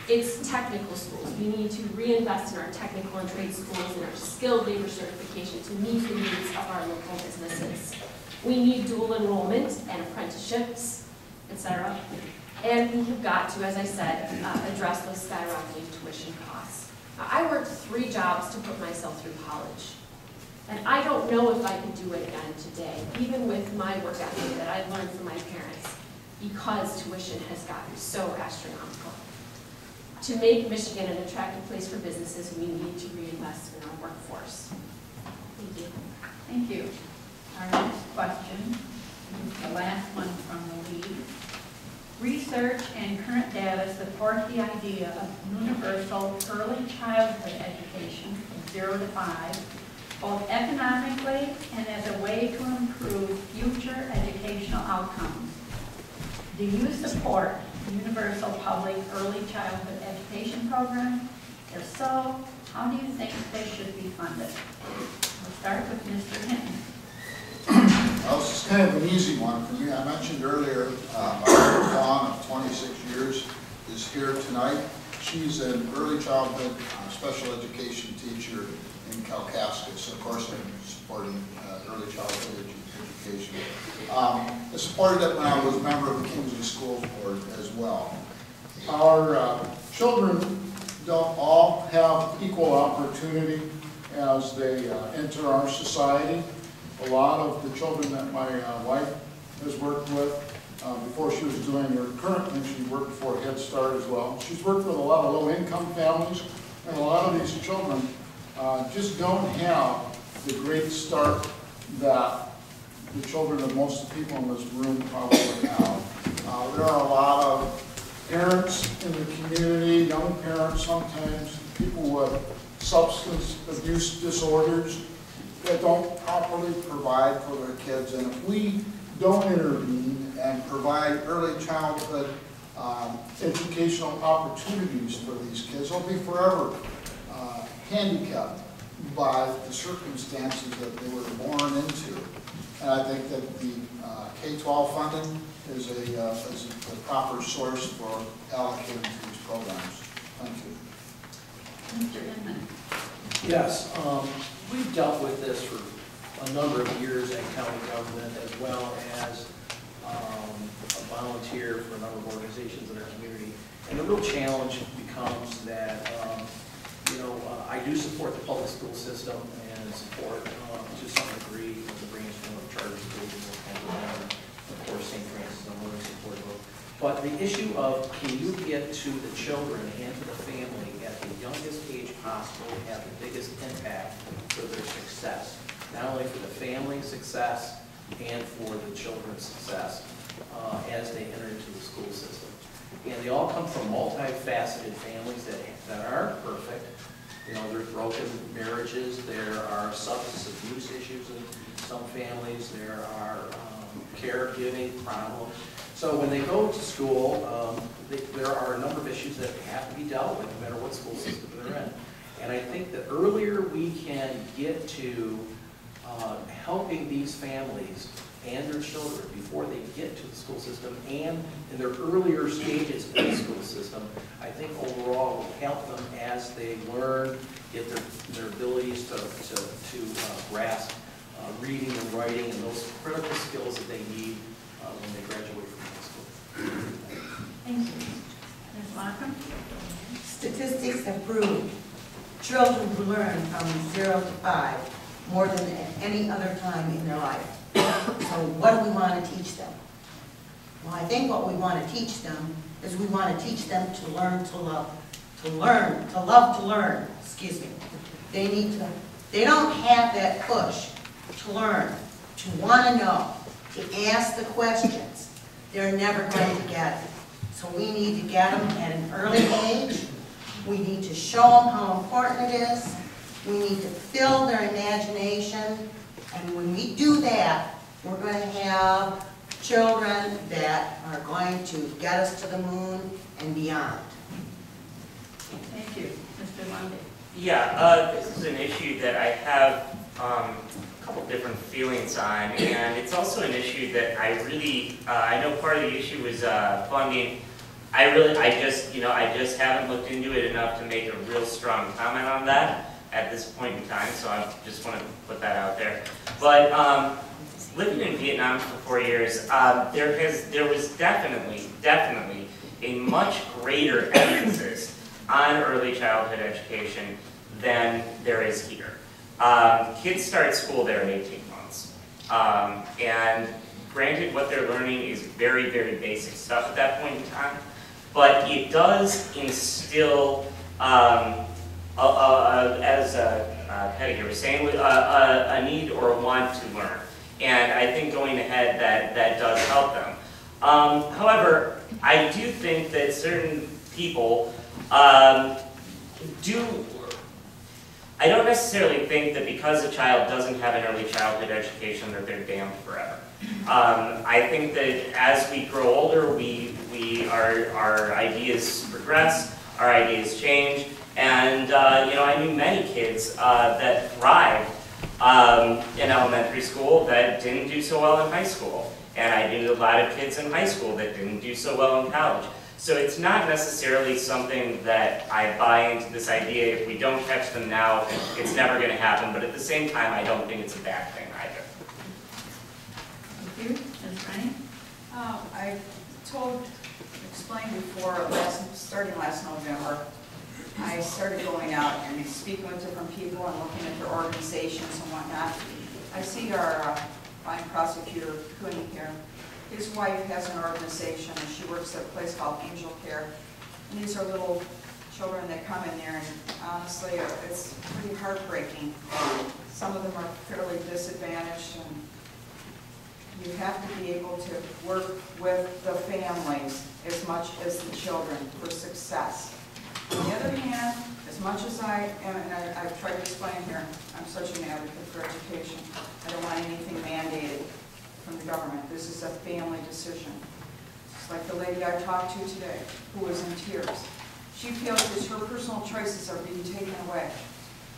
S3: It's technical schools. We need to reinvest in our technical and trade schools and our skilled labor certification to meet the needs of our local businesses. We need dual enrollment and apprenticeships, etc. And we have got to, as I said, address those skyrocketing tuition costs. Now, I worked 3 jobs to put myself through college. And I don't know if I could do it again today, even with my work ethic that I learned from my parents, because tuition has gotten so astronomical. To make Michigan an attractive place for businesses, we need to reinvest in our workforce. Thank you.
S1: Thank you. Our next question is the last one from the lead. Research and current data support the idea of universal early childhood education from 0 to 5, both economically and as a way to improve future educational outcomes. Do you support the universal public early childhood education program? If so, how do you think they should be funded? We'll start with Mr. Hinton.
S5: Well, this is kind of an easy one for me. I mentioned earlier, my daughter Dawn of 26 years is here tonight. She's an early childhood special education teacher in Kalkaska, so of course I'm supporting early childhood education. I supported it when I was a member of the Kingsley Schools Board as well. Our children don't all have equal opportunity as they enter our society. A lot of the children that my wife has worked with before she was doing her current thing, she worked for Head Start as well. She's worked with a lot of low-income families, and a lot of these children just don't have the great start that the children of most of the people in this room probably have. There are a lot of parents in the community, young parents sometimes, people with substance abuse disorders that don't properly provide for their kids. And if we don't intervene and provide early childhood educational opportunities for these kids, they'll be forever handicapped by the circumstances that they were born into. And I think that the K-12 funding is a proper source for allocating to these programs. Thank you.
S1: Mr. Inman.
S6: Yes, we've dealt with this for a number of years at county government, as well as a volunteer for a number of organizations in our community. And the real challenge becomes that, I do support the public school system and support, to some degree, the brainstorm of charter schools and of course, St. Francis, I'm really supportive of. But the issue of can you get to the children and to the family at the youngest age possible to have the biggest impact for their success, not only for the family's success and for the children's success as they enter into the school system. And they all come from multifaceted families that aren't perfect. There's broken marriages, there are substance abuse issues in some families, there are caregiving problems. So when they go to school, there are a number of issues that have to be dealt with, no matter what school system they're in. And I think the earlier we can get to helping these families and their children before they get to the school system and in their earlier stages in the school system, I think overall will help them as they learn, get their abilities to grasp reading and writing and those critical skills that they need when they graduate from high school.
S1: Thank you. Ms. Markham?
S7: Statistics have proved children learn from 0 to 5 more than any other time in their life. So what do we want to teach them? Well, I think what we want to teach them is we want to teach them to learn to love. To love to learn, excuse me. They don't have that push to learn, to want to know, to ask the questions. They're never going to get it. So we need to get them at an early age. We need to show them how important it is. We need to fill their imagination. And when we do that, we're going to have children that are going to get us to the moon and beyond.
S1: Thank you. Mr. Lundy?
S8: Yeah, this is an issue that I have a couple different feelings on, and it's also an issue that I know part of the issue was funding. I just haven't looked into it enough to make a real strong comment on that at this point in time, so I just want to put that out there. But living in Vietnam for 4 years, there was definitely a much greater emphasis on early childhood education than there is here. Kids start school there at 18 months. And granted, what they're learning is very, very basic stuff at that point in time, but it does instill, as Petty was saying, a need or a want to learn. And I think going ahead, that does help them. However, I do think that certain people I don't necessarily think that because a child doesn't have an early childhood education that they're damned forever. I think that as we grow older, our ideas progress, our ideas change, and I knew many kids that thrived in elementary school that didn't do so well in high school, and I knew a lot of kids in high school that didn't do so well in college. So it's not necessarily something that I buy into this idea, if we don't catch them now, it's never going to happen, but at the same time, I don't think it's a bad thing either.
S1: Thank you. Ms. Rennie?
S9: I explained before, starting last November, I started going out and speaking with different people and looking at their organizations and whatnot. I see our fine prosecutor, Cooney here, His wife has an organization, and she works at a place called Angel Care. And these are little children that come in there, and honestly, it's pretty heartbreaking. Some of them are fairly disadvantaged, and you have to be able to work with the families as much as the children for success. On the other hand, as much as I am, and I've tried to explain here, I'm such an advocate for education. I don't want anything mandated from the government. This is a family decision. It's like the lady I talked to today, who was in tears. She feels that her personal choices are being taken away.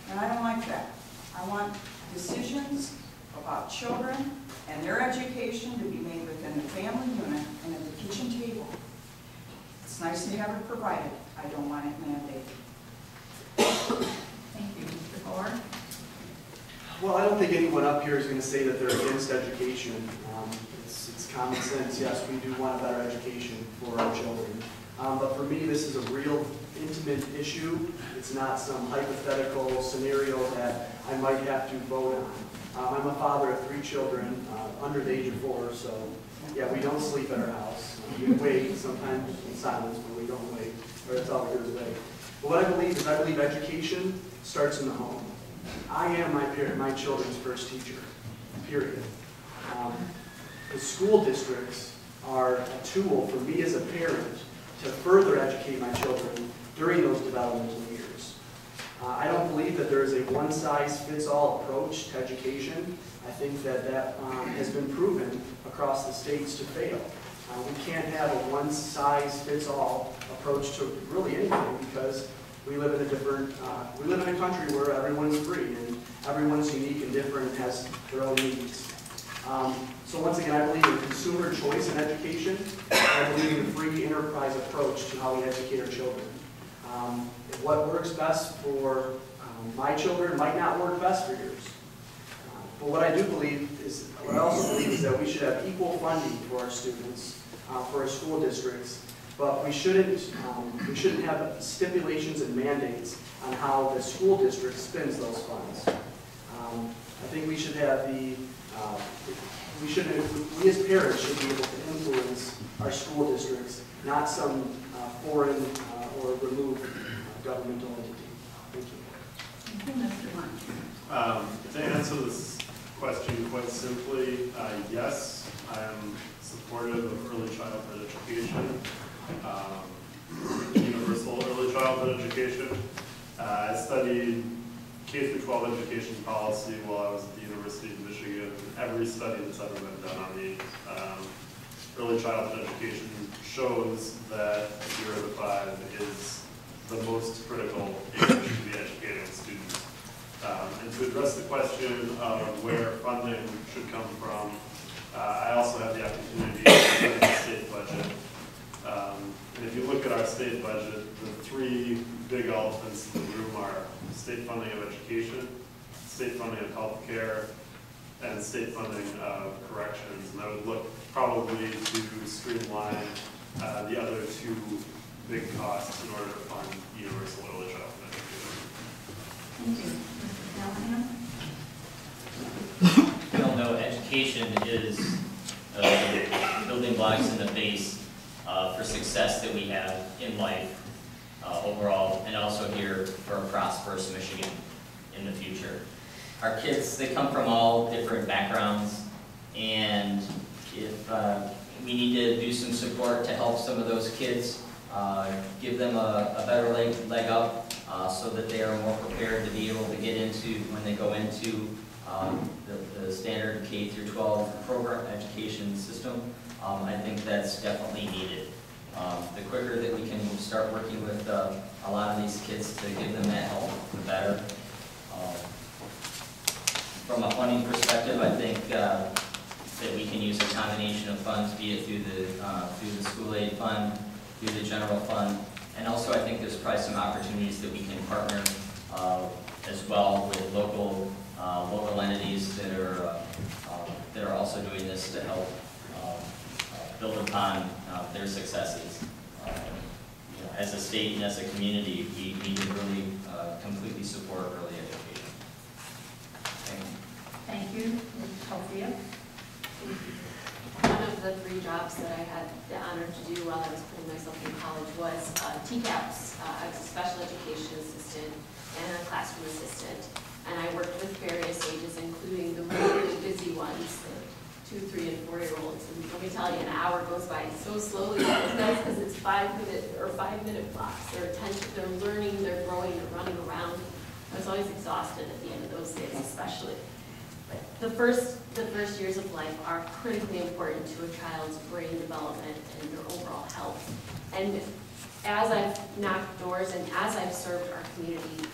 S9: And I don't like that. I want decisions about children and their education to be made within the family unit and at the kitchen table. It's nice to have it provided. I don't want it mandated.
S1: Thank you. Mr. Ford?
S10: Well, I don't think anyone up here is going to say that they're against education. It's common sense. Yes, we do want a better education for our children. But for me, this is a real intimate issue. It's not some hypothetical scenario that I might have to vote on. I'm a father of 3 children under the age of 4, so yeah, we don't sleep at our house. We wait, sometimes in silence, but we don't wait, or that's all we do is wait. But what I believe is education starts in the home. I am my children's first teacher, period. The school districts are a tool for me as a parent to further educate my children during those developmental years. I don't believe that there is a one-size-fits-all approach to education. I think that has been proven across the states to fail. We can't have a one-size-fits-all approach to really anything because we live in a country where everyone's free and everyone's unique and different and has their own needs. So once again, I believe in consumer choice in education. I believe in a free enterprise approach to how we educate our children. What works best for my children might not work best for yours. But what I also believe is that we should have equal funding for our students, for our school districts, but we shouldn't have stipulations and mandates on how the school district spends those funds. I think we should have we as parents should be able to influence our school districts, not some foreign or removed governmental entity. Thank you.
S1: Thank you, Mr. Lunch.
S11: To answer this question quite simply, yes, I am supportive of early childhood education, universal early childhood education. I studied K-12 education policy while I was at the University of Michigan. Every study that's ever been done on the early childhood education shows that 0 to 5 is the most critical age to be educating students. And to address the question of where funding should come from, I also have the opportunity to study the state budget. And if you look at our state budget, the 3 big elephants in the room are state funding of education, state funding of health care, and state funding of corrections. And I would look probably to streamline the other 2 big costs in order to fund universal early childhood education.
S1: Thank you. Mr. Callahan?
S2: We all know education is the building blocks in the base for success that we have in life overall, and also here for a prosperous Michigan in the future. Our kids, they come from all different backgrounds, and if we need to do some support to help some of those kids, give them a better leg up so that they are more prepared to be able to get into, when they go into the standard K-12 program education system, I think that's definitely needed. The quicker that we can start working with a lot of these kids to give them that help, the better. From a funding perspective, I think that we can use a combination of funds, be it through the school aid fund, through the general fund, and also I think there's probably some opportunities that we can partner as well with local entities that are also doing this to help build upon their successes. As a state and as a community, we need to really completely support early education. Thank you.
S1: Thank you. Ms. Sophia?
S3: One of of the 3 jobs that I had the honor to do while I was putting myself in college was TCAPS. I was a special education assistant and a classroom assistant. And I worked with various ages, including the really busy ones, the 2-, 3-, and 4-year-olds. And let me tell you, an hour goes by so slowly because it's 5-minute blocks. Their attention, they're learning, they're growing, they're running around. I was always exhausted at the end of those days, especially. But the first years of life are critically important to a child's brain development and their overall health. And as I've knocked doors and as I've served our community,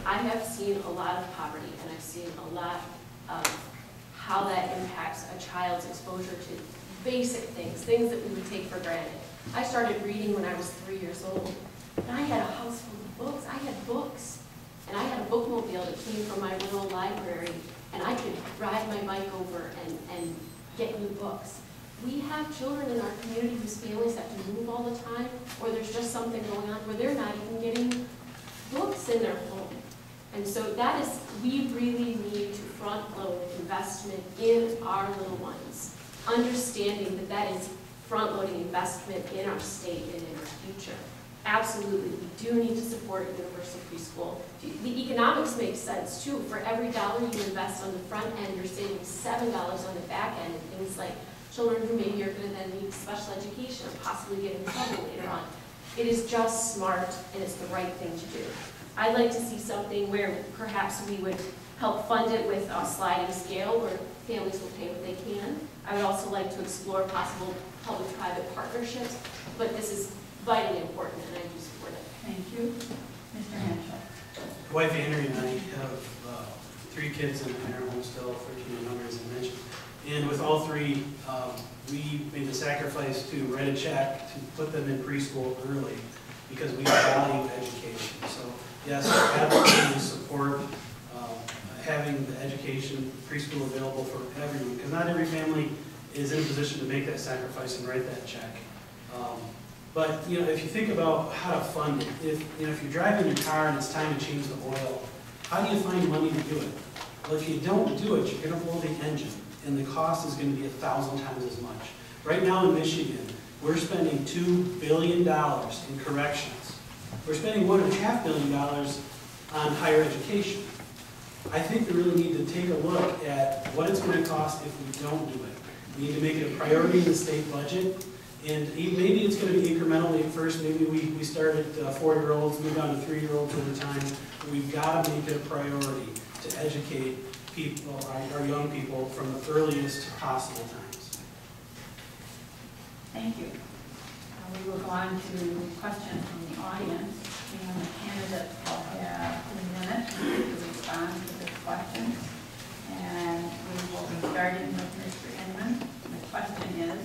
S3: I have seen a lot of poverty, and I've seen a lot of how that impacts a child's exposure to basic things that we would take for granted. I started reading when I was 3 years old, and I had a house full of books. I had books, and I had a bookmobile that came from my little library, and I could ride my bike over and get new books. We have children in our community whose families have to move all the time, or there's just something going on where they're not even getting books in their home. And so that is, we really need to front load investment in our little ones, understanding that that is front loading investment in our state and in our future. Absolutely, we do need to support universal preschool. The economics make sense too. For every dollar you invest on the front end, you're saving $7 on the back end, and things like children who maybe are going to then need special education or possibly get in trouble later on. It is just smart, and it's the right thing to do. I'd like to see something where perhaps we would help fund it with a sliding scale where families will pay what they can. I would also like to explore possible public-private partnerships, but this is vitally important, and I do support it.
S1: Thank you. Mr. Hanschel.
S4: Wife Andrea and I have 3 kids in our home still, 13 and younger, as I mentioned. And with all 3, we made the sacrifice to write a check to put them in preschool early because we value education. So yes, I absolutely support having the education preschool available for everyone, because not every family is in a position to make that sacrifice and write that check. But if you think about how to fund it, if you're driving your car and it's time to change the oil, how do you find money to do it? Well, if you don't do it, you're going to blow the engine, and the cost is going to be 1,000 times as much. Right now in Michigan, we're spending $2 billion in corrections. We're spending $1.5 billion on higher education. I think we really need to take a look at what it's going to cost if we don't do it. We need to make it a priority in the state budget, and maybe it's going to be incrementally at first. Maybe we start at 4-year-olds, move down to 3-year-olds over time. But we've got to make it a priority to educate people, our young people, from the earliest possible times.
S1: Thank you. We will go on to questions from the audience, and the candidates will have 3 minutes to respond to the questions. And we will be starting with Mr. Inman. The question is,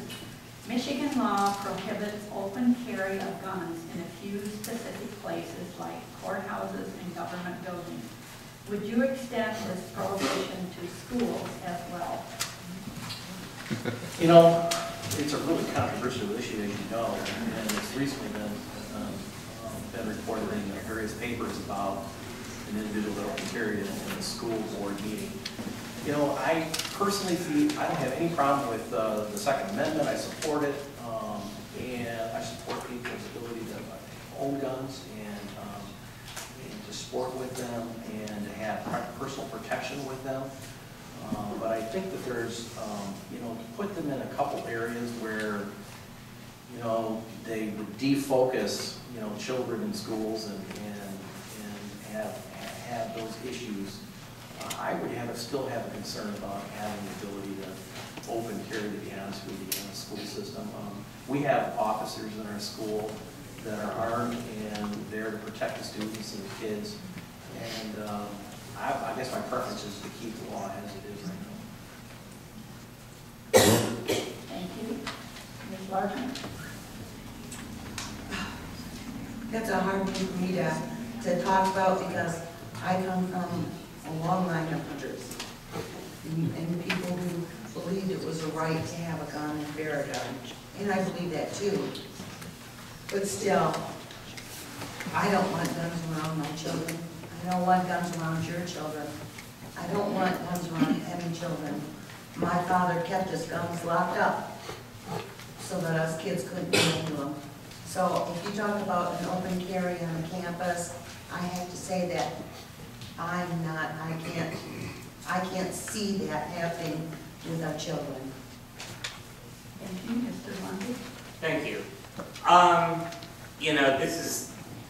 S1: Michigan law prohibits open carry of guns in a few specific places like courthouses and government buildings. Would you extend this prohibition to schools as well?
S6: It's a really controversial issue, as you know, and it's recently been reported in various papers about an individual that open carried in a school board meeting. I personally I don't have any problem with the Second Amendment. I support it, and I support people's ability to own guns and to sport with them and to have personal protection with them. But I think that there's, to put them in a couple areas where, they would defocus, children in schools and have those issues. I would still have a concern about having the ability to open carry, to be honest with you, in the school system. We have officers in our school that are armed and there to protect the students and the kids. And I guess my preference is to keep the law as it is right now.
S1: Thank you. Ms. Larkin?
S7: That's a hard thing for me to talk about because I come from a long line of hunters and people who believed it was a right to have a gun and bear a gun. And I believe that too. But still, I don't want guns around my children. I don't want guns around your children. I don't want guns around any children. My father kept his guns locked up so that us kids couldn't get into them. So if you talk about an open carry on the campus, I have to say that I can't see that happening with our children.
S1: Thank you, Mr. Lundy.
S8: Thank you. You know,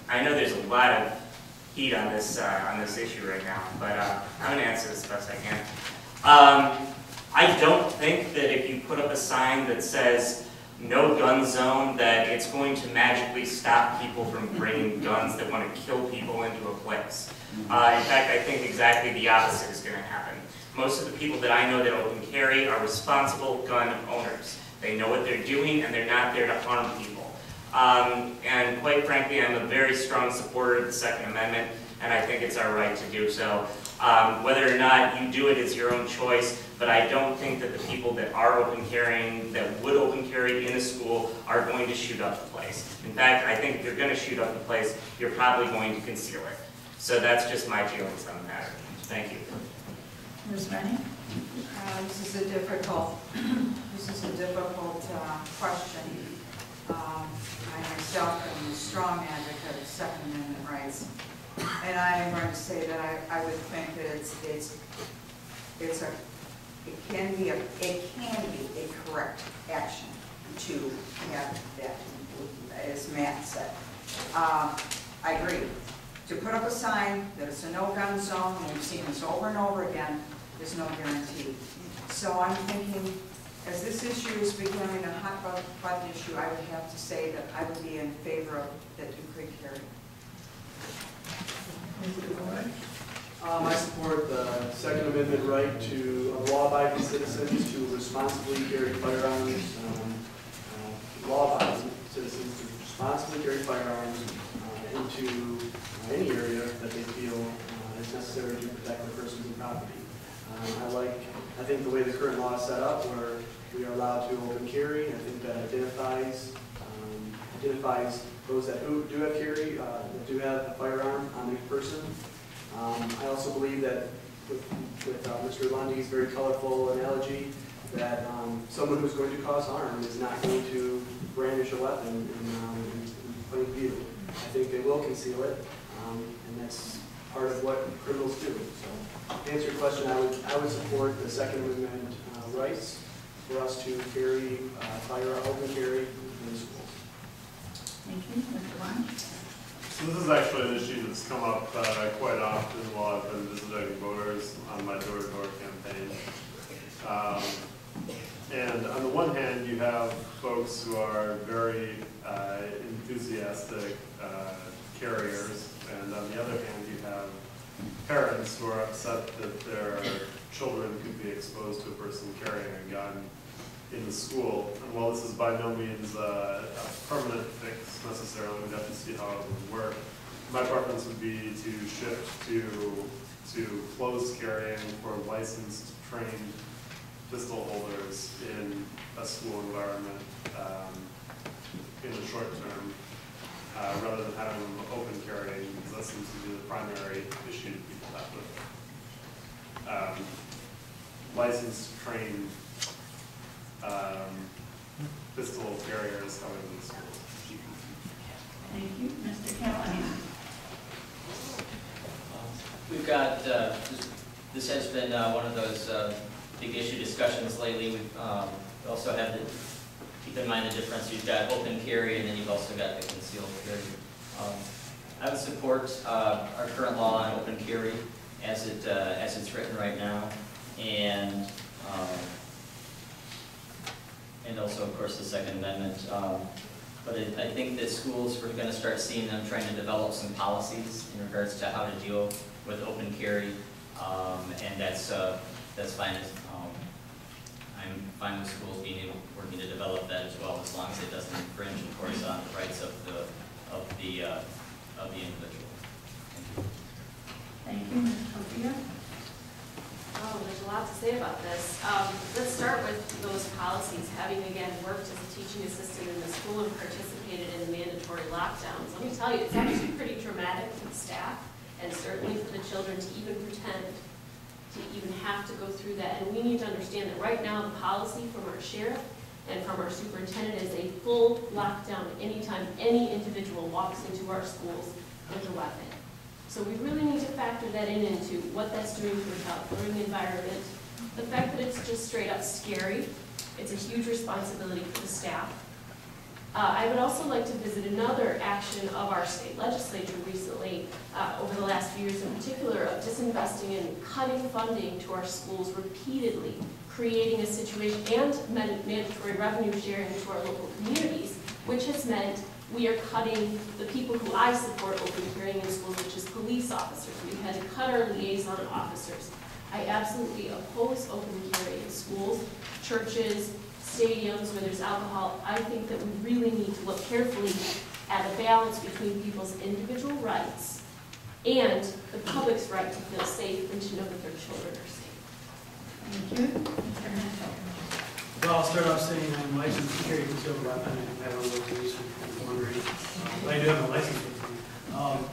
S8: I know there's a lot of heat on this issue right now, but I'm going to answer this as best I can. I don't think that if you put up a sign that says no gun zone, that it's going to magically stop people from bringing guns that want to kill people into a place. In fact, I think exactly the opposite is going to happen. Most of the people that I know that open carry are responsible gun owners. They know what they're doing, and they're not there to harm people. And quite frankly, I'm a very strong supporter of the Second Amendment, and I think it's our right to do so. Whether or not you do it is your own choice, but I don't think that the people that are open carrying, that would open carry in a school, are going to shoot up the place. In fact, I think if you're going to shoot up the place, you're probably going to conceal it. So that's just my feelings on the matter. Thank you.
S1: Ms. Rennie?
S9: This is a difficult question. I myself am a strong advocate of Second Amendment rights, and I am going to say that I would think that it can be a correct action to have that, as Matt said. I agree. To put up a sign that it's a no-gun zone, and we've seen this over and over again, there's no guarantee. So I'm thinking, as this issue is becoming a hot button issue, I would have to say that I would be in favor of that you could carry.
S10: I support the Second Amendment right of law-abiding citizens to responsibly carry firearms. Law-abiding citizens to responsibly carry firearms into any area that they feel is necessary to protect their persons and property. I think the way the current law is set up, where we are allowed to open carry, I think that identifies those that do have carry, that do have a firearm on their person. I also believe that with Mr. Lundy's very colorful analogy, that someone who's going to cause harm is not going to brandish a weapon in plain view. I think they will conceal it, and that's part of what criminals do. So, to answer your question, I would support the Second Amendment rights for us to carry open carry in schools.
S1: Thank you, Mr. Lyon.
S11: So this is actually an issue that's come up quite often while I've been visiting voters on my door-to-door campaign. And on the one hand, you have folks who are very enthusiastic carriers, and on the other hand, you have parents who are upset that their children could be exposed to a person carrying a gun in the school. And while this is by no means a permanent fix necessarily, we'd have to see how it would work. My preference would be to shift to closed carrying for licensed, trained pistol holders in a school environment in the short term, rather than having them open carrying, because that seems to be the primary issue people have with licensed, trained pistol carriers coming to the schools.
S1: Thank you, Mr. Callahan.
S2: We've got, this has been one of those big issue discussions lately. We also have to keep in mind the difference. You've got open carry, and then you've also got the concealed carry. I would support our current law on open carry as it's written right now, and also, of course, the Second Amendment. But I think that schools, we're going to start seeing them trying to develop some policies in regards to how to deal with open carry, and that's fine. I'm fine with schools working to develop that as well, as long as it doesn't infringe, of course, on the rights of the individual.
S1: Thank you, Ms. Sophia.
S3: Oh, there's a lot to say about this. Let's start with those policies. Having, again, worked as a teaching assistant in the school and participated in the mandatory lockdowns, let me tell you, it's actually pretty traumatic for the staff and certainly for the children to even pretend to even have to go through that. And we need to understand that right now the policy from our sheriff and from our superintendent is a full lockdown anytime any individual walks into our schools with a weapon. So we really need to factor that into what that's doing to a child learning environment. The fact that it's just straight up scary, it's a huge responsibility for the staff. I would also like to visit another action of our state legislature recently, over the last few years in particular, of disinvesting and cutting funding to our schools repeatedly, creating a situation and mandatory revenue sharing to our local communities, which has meant we are cutting the people who I support open carrying in schools, which is police officers. We've had to cut our liaison officers. I absolutely oppose open carry in schools, churches, stadiums where there's alcohol. I think that we really need to look carefully at a balance between people's individual rights and the public's right to feel safe and to know that their children are safe.
S1: Thank you. Mr. Mitchell.
S4: Well, I'll start off saying I'm licensed to carry concealed weapon. I have one of those reasons if you're wondering. But I do have a license with me.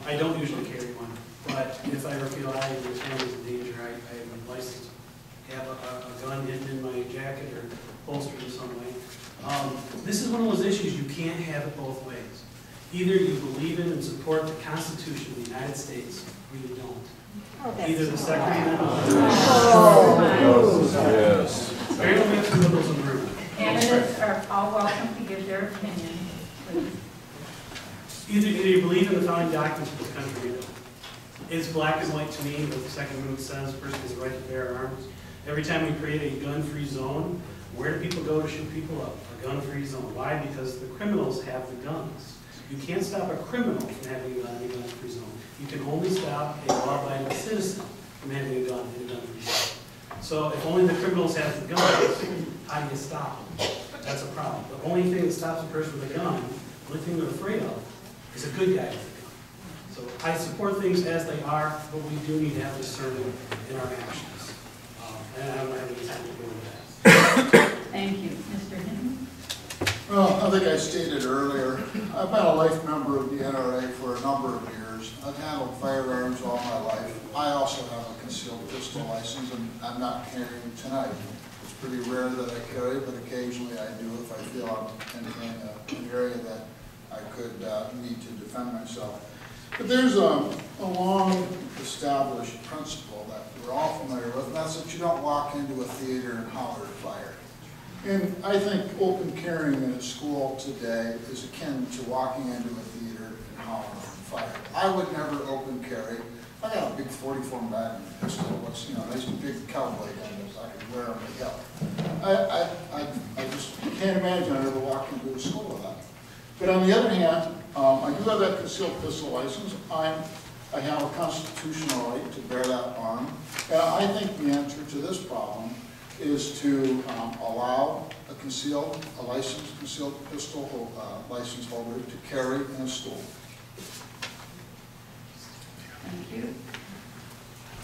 S4: I don't usually carry one, but if I ever feel I and my family is in danger, I am licensed to have a gun hidden in my jacket or holstered in some way. This is one of those issues you can't have it both ways. Either you believe in and support the Constitution of the United States, or you don't. Either the Second Amendment.
S11: Yes.
S4: Apparently, we have some liberals in the room.
S1: Candidates are all welcome to give their opinion, please.
S4: Either you believe in the founding documents of this country, or you don't. It's black and white to me what the Second Amendment says, a person has the right to bear arms. Every time we create a gun-free zone, where do people go to shoot people up? A gun-free zone. Why? Because the criminals have the guns. You can't stop a criminal from having a gun in a gun-free zone. You can only stop a law-abiding citizen from having a gun in a gun-free zone. So if only the criminals have the guns, how do you stop them? That's a problem. The only thing that stops a person with a gun, the only thing they're afraid of, is a good guy with a gun. So I support things as they are, but we do need to have discernment in our actions. And I don't have any time to go into that.
S1: Thank you. Mr. Hinton.
S5: Well, I think I stated earlier, I've been a life member of the NRA for a number of years. I've handled firearms all my life. I also have a concealed pistol license, and I'm not carrying tonight. It's pretty rare that I carry, but occasionally I do if I feel I'm in an area that I could need to defend myself. But there's a long established principle that we're all familiar with, and that's that you don't walk into a theater and holler at fire. And I think open carrying in a school today is akin to walking into a theater and hollering at fire. I would never open carry. I got a big 44 Magnum pistol, what's, nice big cowboy gun that I could wear on my hip. I just can't imagine I'd ever walk into a school with that. But on the other hand, I do have that concealed pistol license. I have a constitutional right to bear that arm. And I think the answer to this problem is to allow a licensed concealed pistol license holder to carry in a school.
S1: Thank you.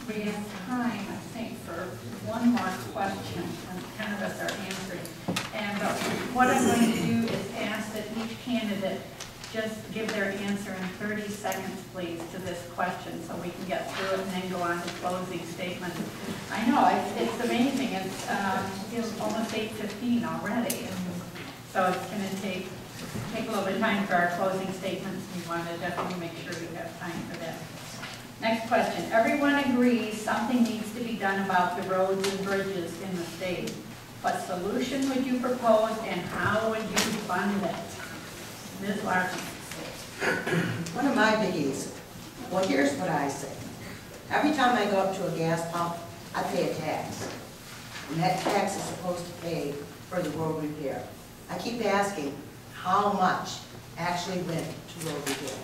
S1: We have time, I think, for one more question, and none of us are answering. And what I'm going to do is ask that each candidate just give their answer in 30 seconds, please, to this question, so we can get through it and then go on to closing statements. I know, it's amazing. It's almost 8:15 already, and so it's going to take a little bit of time for our closing statements. We want to definitely make sure we have time for that. Next question. Everyone agrees something needs to be done about the roads and bridges in the state. What solution would you propose, and how would you fund it? Ms. Larson.
S7: One of my biggies, well, here's what I say. Every time I go up to a gas pump, I pay a tax. And that tax is supposed to pay for the road repair. I keep asking, how much actually went to road repair?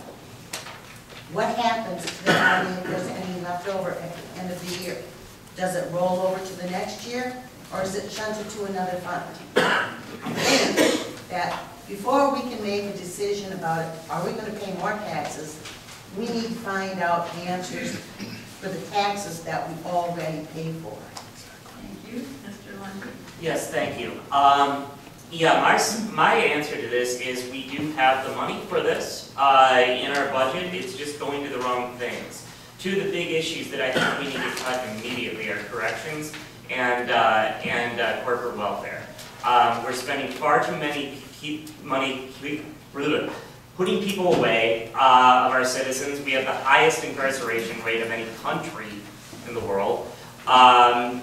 S7: What happens to that money if there's any left over at the end of the year? Does it roll over to the next year, or is it shunted to another fund? I think that before we can make a decision about it, are we going to pay more taxes, we need to find out the answers for the taxes that we already pay for.
S1: Thank you. Mr. Lundy.
S8: Yes, thank you. My answer to this is we do have the money for this in our budget. It's just going to the wrong things. Two of the big issues that I think we need to cut immediately are corrections and corporate welfare. We're spending far too money putting people away of our citizens. We have the highest incarceration rate of any country in the world. And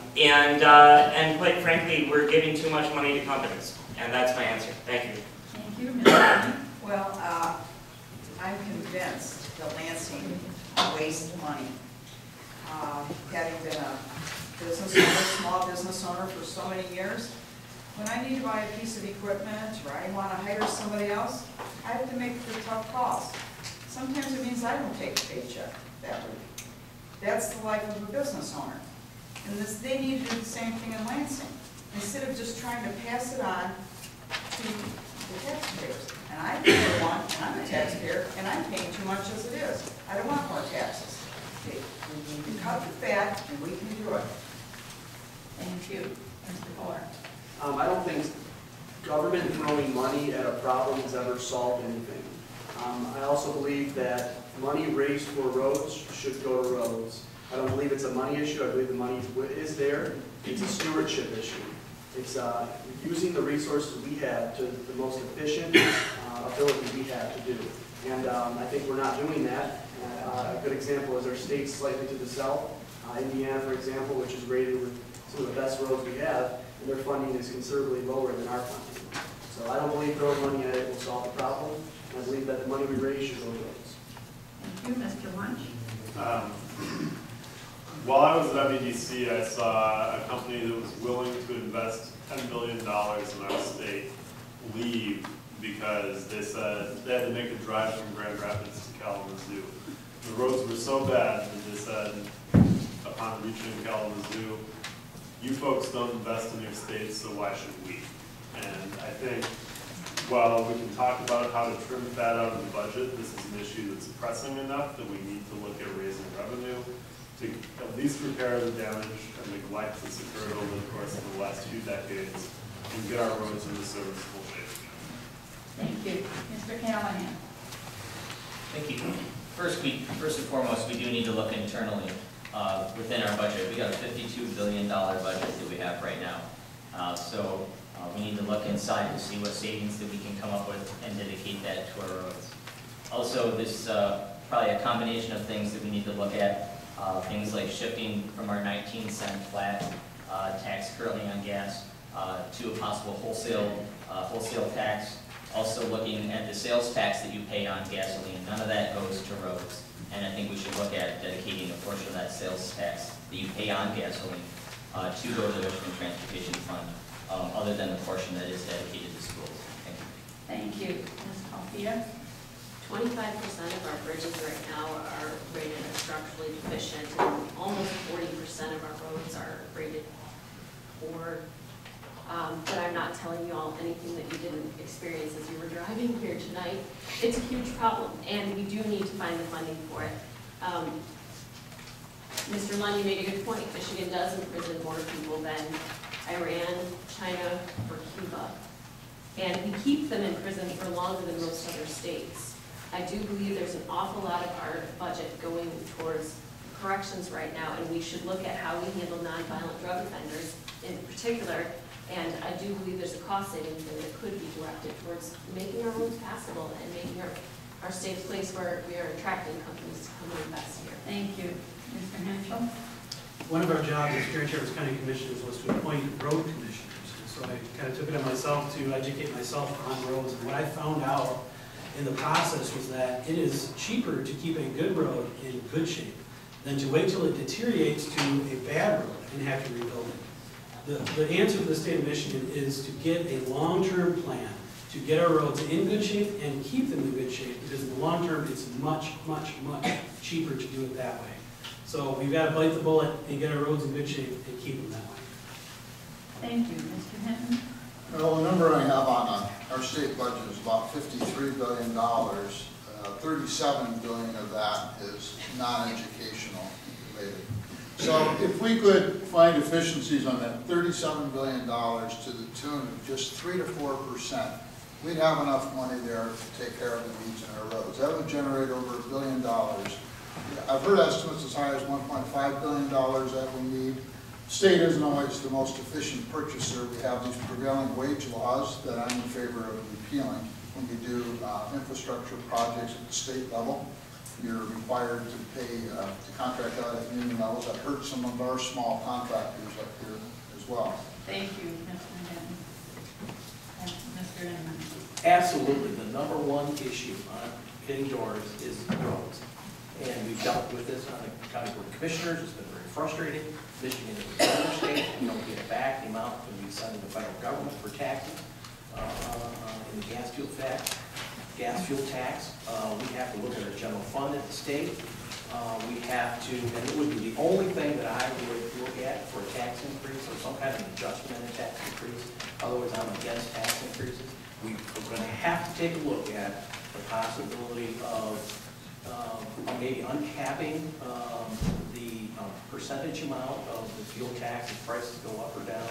S8: quite frankly, we're giving too much money to companies. And that's my answer. Thank you.
S1: Thank you, Ms. Larkin.
S9: Well, I'm convinced that Lansing wastes money. Having been a business owner, small business owner for so many years, when I need to buy a piece of equipment or I want to hire somebody else, I have to make the tough calls. Sometimes it means I don't take a paycheck that week. That's the life of a business owner. And they need to do the same thing in Lansing, instead of just trying to pass it on to the taxpayers. And I pay one, and I'm a taxpayer, and I'm paying too much as it is. I don't want more taxes. Okay, we need to cut the fat, and we can do it.
S1: Thank you, Mr. Fuller.
S10: I don't think government throwing money at a problem has ever solved anything. I also believe that money raised for roads should go to roads. I don't believe it's a money issue. I believe the money is there. It's a stewardship issue. It's using the resources we have to the most efficient ability we have to do. And I think we're not doing that. A good example is our state slightly to the south, Indiana, for example, which is rated with some of the best roads we have, and their funding is considerably lower than our funding. So I don't believe throwing money at it will solve the problem. I believe that the money we raise should go to roads.
S1: Thank you, Mr. Lunch.
S11: While I was at WDC, I saw a company that was willing to invest $10 billion in our state leave because they said they had to make a drive from Grand Rapids to Kalamazoo. The roads were so bad that they said, upon reaching Kalamazoo, you folks don't invest in your state, so why should we? And I think while we can talk about how to trim fat out of the budget, this is an issue that's pressing enough that we need to look at raising revenue to at least repair the damage and neglect that's occurred over the course of the last few decades and get our roads into serviceable shape.
S1: Thank you. Mr. Callahan.
S2: Thank you. First and foremost, we do need to look internally within our budget. We got a $52 billion budget that we have right now. So we need to look inside to see what savings that we can come up with and dedicate that to our roads. Also, this probably a combination of things that we need to look at. Things like shifting from our 19-cent flat tax currently on gas to a possible wholesale tax. Also looking at the sales tax that you pay on gasoline. None of that goes to roads. And I think we should look at dedicating a portion of that sales tax that you pay on gasoline to go to the Michigan Transportation Fund, other than the portion that is dedicated to schools. Thank you.
S1: Thank you. Ms. Althea.
S3: 25% of our bridges right now are rated as structurally deficient, and almost 40% of our roads are rated poor. But I'm not telling you all anything that you didn't experience as you were driving here tonight. It's a huge problem, and we do need to find the funding for it. Mr. Lundy made a good point. Michigan does imprison more people than Iran, China, or Cuba. And we keep them in prison for longer than most other states. I do believe there's an awful lot of our budget going towards corrections right now, and we should look at how we handle nonviolent drug offenders in particular. And I do believe there's a cost savings that could be directed towards making our roads passable and making our state a place where we are attracting companies to come and invest here.
S1: Thank you. Mr. Henschel.
S4: One of our jobs as Grand Traverse County Commissioners was to appoint road commissioners. And so I kind of took it on myself to educate myself on roads. And what I found out in the process was that it is cheaper to keep a good road in good shape than to wait till it deteriorates to a bad road and have to rebuild it. The answer for the state of Michigan is to get a long-term plan to get our roads in good shape and keep them in good shape, because in the long term, it's much, much, much cheaper to do it that way. So we've got to bite the bullet and get our roads in good shape and keep them that way.
S1: Thank you. Mr. Hinton.
S5: Well, the number I have on our state budget is about $53 billion. $37 billion of that is non-educational related. So if we could find efficiencies on that $37 billion to the tune of just 3 to 4%, we'd have enough money there to take care of the needs in our roads. That would generate over $1 billion. I've heard estimates as high as $1.5 billion that we need. State isn't always the most efficient purchaser. We have these prevailing wage laws that I'm in favor of repealing. When you do infrastructure projects at the state level, you're required to pay, to contract out at union levels. That hurts some of our small contractors up here as well.
S1: Thank you, Mr. Hinton. And Mr. Inman.
S6: Absolutely. The number one issue on hitting doors is roads. And we've dealt with this on the County Board of Commissioners. It's been very frustrating. Michigan is a border state. We don't get back the amount that we send to the federal government for taxes in the gas fuel tax. We have to look at our general fund at the state. We have to, and it would be the only thing that I would look at for a tax increase or some kind of adjustment in a tax increase. Otherwise, I'm against tax increases. We're going to have to take a look at the possibility of maybe uncapping the percentage amount of the fuel tax if prices go up or down.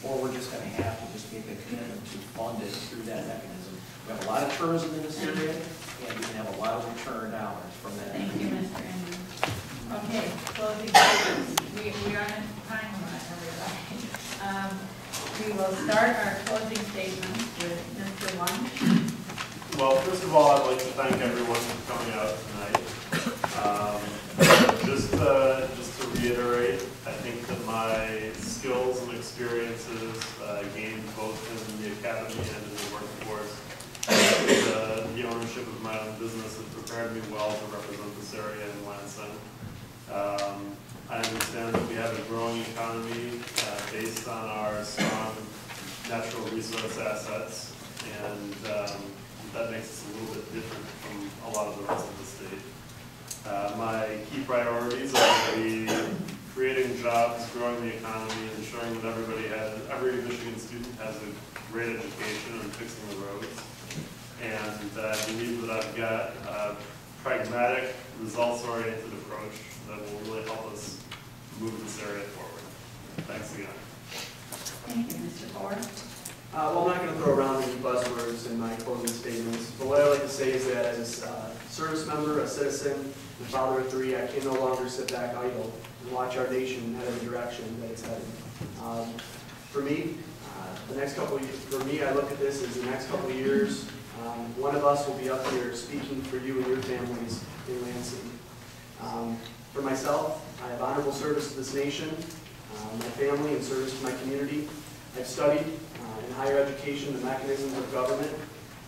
S6: Or we're just going to have to just make a commitment to fund it through that mechanism. We have a lot of tourism in this area, and we can have a lot of return dollars from that.
S1: Thank you, Mr. Inman. Okay, closing statements. We are in time limit, everybody. We will start our closing statements with Mr. Lunch.
S11: Well, first of all, I'd like to thank everyone for coming out tonight. Just to reiterate, I think that my skills and experiences gained both in the academy and in the workforce, the ownership of my own business has prepared me well to represent this area in Lansing. I understand that we have a growing economy based on our strong natural resource assets, and that makes us a little bit different from a lot of the rest of the state. My key priorities are to be creating jobs, growing the economy, ensuring that every Michigan student has a great education, and fixing the roads. And I believe that I've got a pragmatic, results-oriented approach that will really help us move this area forward. Thanks again.
S1: Thank you, Mr. Ford.
S10: Well, I'm not going to throw around any buzzwords in my closing statements, but what I like to say is that as a service member, a citizen, and father of three, I can no longer sit back idle and watch our nation head in the direction that it's headed. For me, I look at this as the next couple of years, one of us will be up here speaking for you and your families in Lansing. For myself, I have honorable service to this nation, my family, and service to my community. I've studied in higher education the mechanisms of government,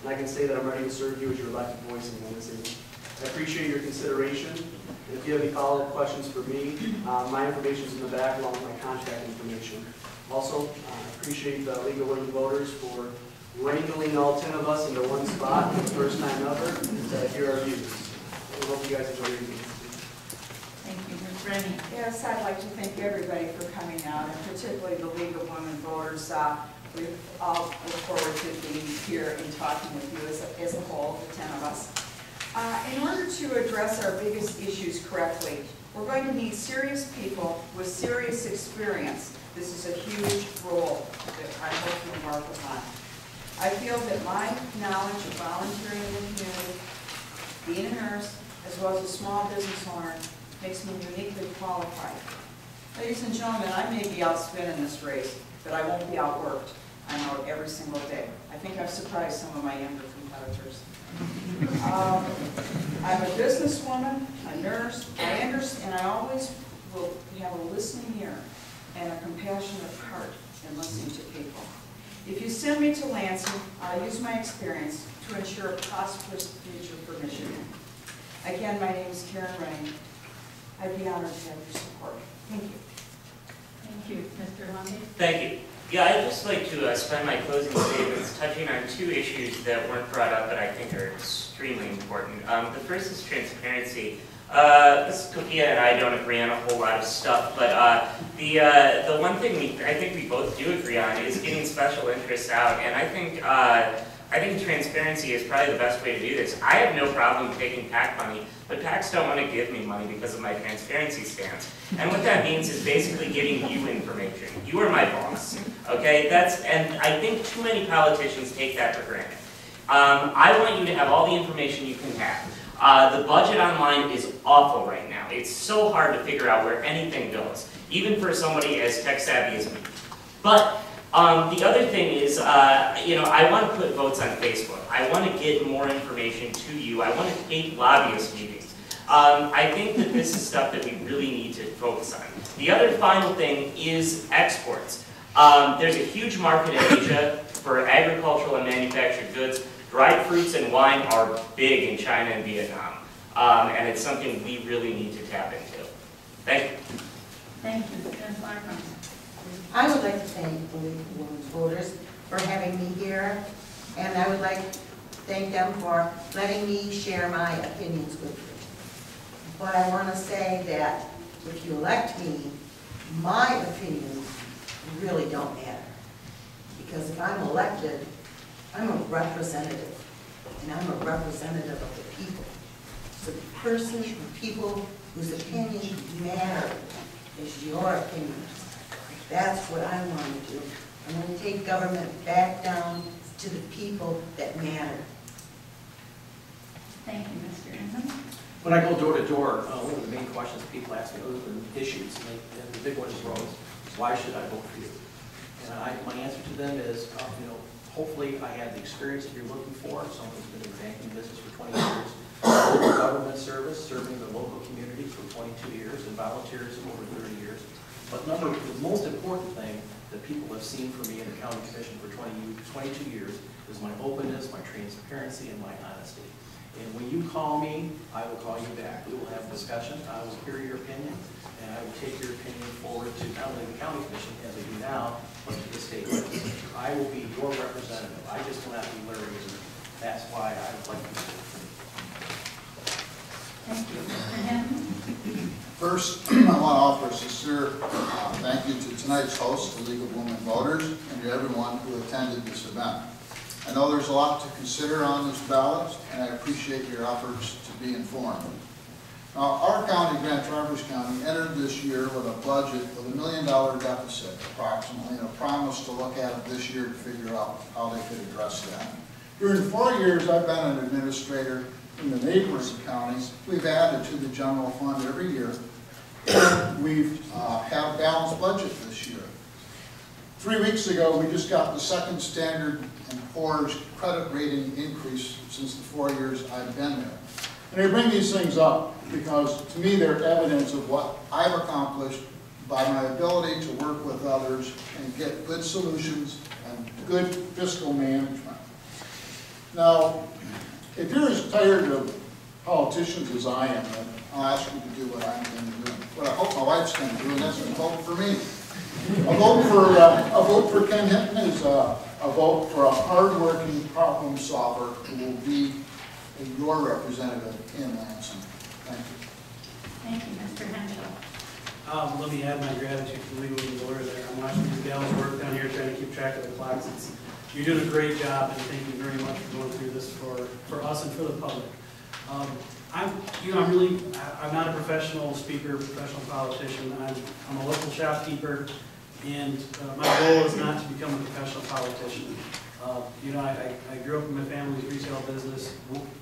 S10: and I can say that I'm ready to serve you as your elected voice in Lansing. I appreciate your consideration, and if you have any follow-up questions for me, my information is in the back along with my contact information. Also, I appreciate the League of Women Voters for wrangling all 10 of us into one spot for the first time ever to hear our views. I hope you guys enjoy your meeting.
S1: Thank you, Ms. Rennie.
S9: Yes, I'd like to thank everybody for coming out, and particularly the League of Women Voters. We all look forward to being here and talking with you as a whole, the 10 of us. In order to address our biggest issues correctly, we're going to need serious people with serious experience. This is a huge role that I hope you embark upon. I feel that my knowledge of volunteering in the community, being a nurse, as well as a small business owner, makes me uniquely qualified. Ladies and gentlemen, I may be outspent in this race, but I won't be outworked. I'm out every single day. I think I've surprised some of my younger competitors. I'm a businesswoman, a nurse, and I always will have a listening ear and a compassionate heart in listening to people. If you send me to Lansing, I'll use my experience to ensure a prosperous future for Michigan. Again, my name is Karen Rennie. I'd be honored to have your support. Thank you.
S1: Thank you, Mr. Lundy.
S8: Thank you. Yeah, I'd just like to spend my closing statements touching on two issues that weren't brought up but I think are extremely important. The first is transparency. Ms. Copia and I don't agree on a whole lot of stuff, but the one thing I think we both do agree on is getting special interests out, and I think transparency is probably the best way to do this. I have no problem taking PAC money, but PACs don't want to give me money because of my transparency stance. And what that means is basically giving you information. You are my boss, okay? And I think too many politicians take that for granted. I want you to have all the information you can have. The budget online is awful right now. It's so hard to figure out where anything goes. even for somebody as tech savvy as me. But the other thing is, I want to put votes on Facebook. I want to get more information to you. I want to take lobbyist meetings. I think that this is stuff that we really need to focus on. The other final thing is exports. There's a huge market in Asia for agricultural and manufactured goods. Dried fruits and wine are big in China and Vietnam, and it's something we really need to tap into. Thank you.
S1: Thank you. Ms. Larkin.
S7: I would like to thank the League of Women's Voters for having me here, and I would like to thank them for letting me share my opinions with you. But I want to say that if you elect me, my opinions really don't matter. Because if I'm elected, I'm a representative, and I'm a representative of the people. So the person, the people whose opinions matter is your opinions. That's what I want to do. I want to take government back down to the people that matter.
S1: Thank you, Mr. Inman.
S6: When I go door to door, one of the main questions people ask me, other than issues, and the big one is roads, is why should I vote for you? And my answer to them is, hopefully I have the experience that you're looking for. Someone who's been in the banking business for 20 years, local government service, serving the local community for 22 years, and volunteers for over 30 years. But the most important thing that people have seen from me in the county commission for 22 years is my openness, my transparency, and my honesty. And when you call me, I will call you back. We will have a discussion. I will hear your opinion, and I will take your opinion forward to not only the county commission as I do now, but to the state legislature. I will be your representative. I just will not be Larry's. That's why I would like you to vote for me.
S1: Thank you. Mr. Hinton.
S5: First, I want to offer a sincere thank you to tonight's host, the League of Women Voters, and to everyone who attended this event. I know there's a lot to consider on this ballot, and I appreciate your efforts to be informed. Now, our county, Grand Traverse County, entered this year with a budget with $1 million deficit, approximately, and a promise to look at it this year to figure out how they could address that. During 4 years I've been an administrator in the neighboring counties, we've added to the general fund every year, and we've had a balanced budget this year. 3 weeks ago, we just got the second Standard & Poor's credit rating increase since the 4 years I've been there. And I bring these things up because, to me, they're evidence of what I've accomplished by my ability to work with others and get good solutions and good fiscal management. Now, if you're as tired of politicians as I am, then I'll ask you to do what I'm going to do. What I hope my wife's going to do, and that's to vote for me. A vote for Ken Hinton is a vote for a hard-working problem solver who will be your representative in Lansing. Thank you.
S1: Thank you, Mr. Henshaw.
S4: Let me add my gratitude to the League of Women's Voters there. I'm watching you gals work down here trying to keep track of the clocks. You're doing a great job, and thank you very much for going through this for us and for the public. I'm not a professional speaker, professional politician. I'm a local shopkeeper, and my goal is not to become a professional politician. I grew up in my family's retail business,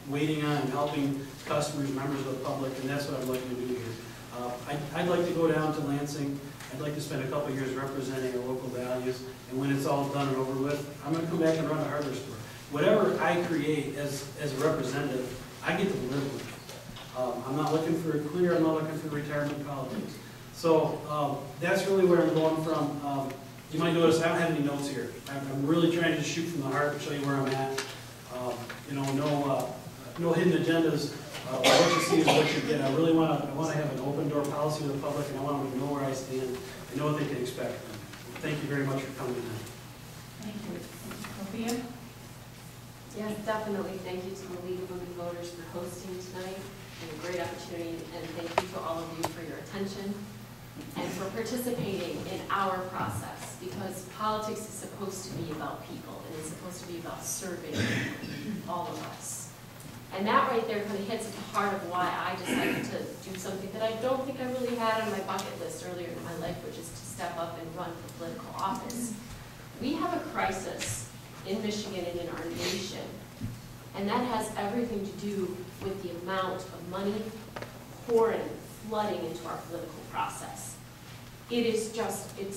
S4: waiting on and helping customers, members of the public, and that's what I'm looking to do here. I'd like to go down to Lansing. I'd like to spend a couple of years representing our local values, and when it's all done and over with, I'm going to come back and run a hardware store. Whatever I create as a representative, I get to live with. I'm not looking for a career, I'm not looking for retirement politics. So that's really where I'm going from. You might notice I don't have any notes here. I'm really trying to just shoot from the heart and show you where I'm at. No hidden agendas. What you see is what you get. I really want to have an open door policy with the public, and I want them to know where I stand and know what they can expect. Thank you very much for coming tonight.
S1: Thank you. Sophia?
S3: Yes, definitely. Thank you to the League of Women Voters for hosting tonight, and a great opportunity, and thank you to all of you for your attention and for participating in our process, because politics is supposed to be about people, and it's supposed to be about serving all of us. And that right there kind of hits at the heart of why I decided to do something that I don't think I really had on my bucket list earlier in my life, which is to step up and run for political office. We have a crisis in Michigan and in our nation, and that has everything to do with the amount of money pouring, flooding into our political process. it's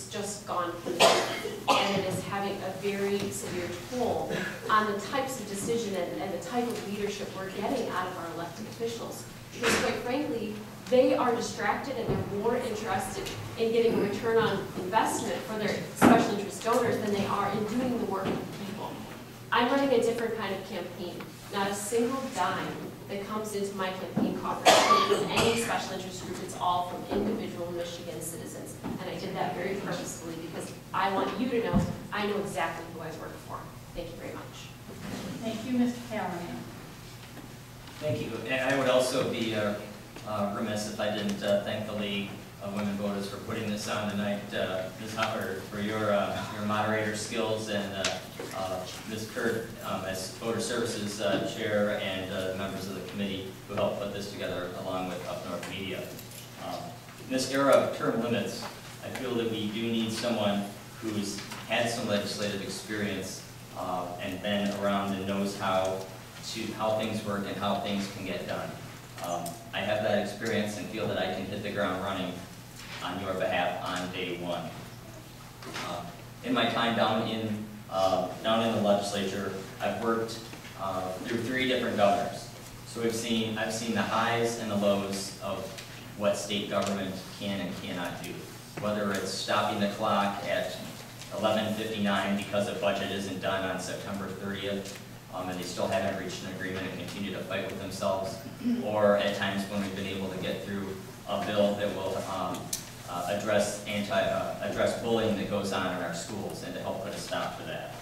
S3: just gone through the roof. And it is having a very severe toll on the types of decision and the type of leadership we're getting out of our elected officials. Because quite frankly, they are distracted and they're more interested in getting a return on investment for their special interest donors than they are in doing the work of the people. I'm running a different kind of campaign. Not a single dime that comes into my campaign coffers comes from any special interest group. It's all from individual Michigan citizens. And I did that very purposefully because I want you to know I know exactly who I work for. Thank you very much.
S1: Thank you, Mr. Callahan.
S2: Thank you. And I would also be remiss if I didn't thank the League of Women Voters for putting this on tonight. Ms. Hopper, for your moderator skills, and Ms. Kurt as Voter Services Chair, and members of the committee who helped put this together along with Up North Media. In this era of term limits, I feel that we do need someone who's had some legislative experience and been around and knows how things work and how things can get done. I have that experience and feel that I can hit the ground running on your behalf on day one. In my time down in the legislature, I've worked through 3 different governors. So I've seen the highs and the lows of what state government can and cannot do. Whether it's stopping the clock at 11:59 because a budget isn't done on September 30th, and they still haven't reached an agreement and continue to fight with themselves, or at times when we've been able to get through a bill that will address bullying that goes on in our schools and to help put a stop to that.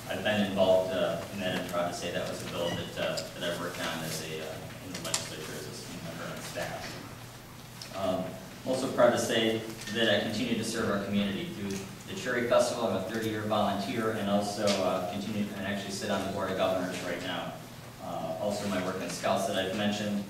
S2: I've been involved in that, and proud to say that was a bill that I worked on in the legislature as a member on staff. I'm also proud to say that I continue to serve our community through the Cherry Festival. I'm a 30-year volunteer, and also continue and actually sit on the Board of Governors right now. Also my work in Scouts that I've mentioned,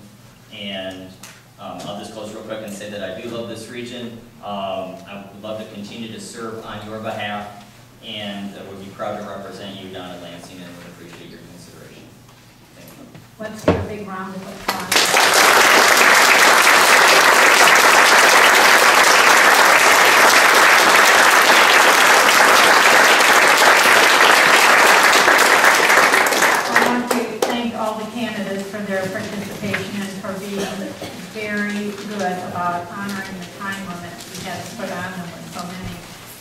S2: and I'll just close real quick and say that I do love this region. I would love to continue to serve on your behalf, and would be proud to represent you down at Lansing, and would appreciate your consideration. Thank you.
S1: Let's give a big round of applause. Very good about honoring the time limit we had to put on them with so many.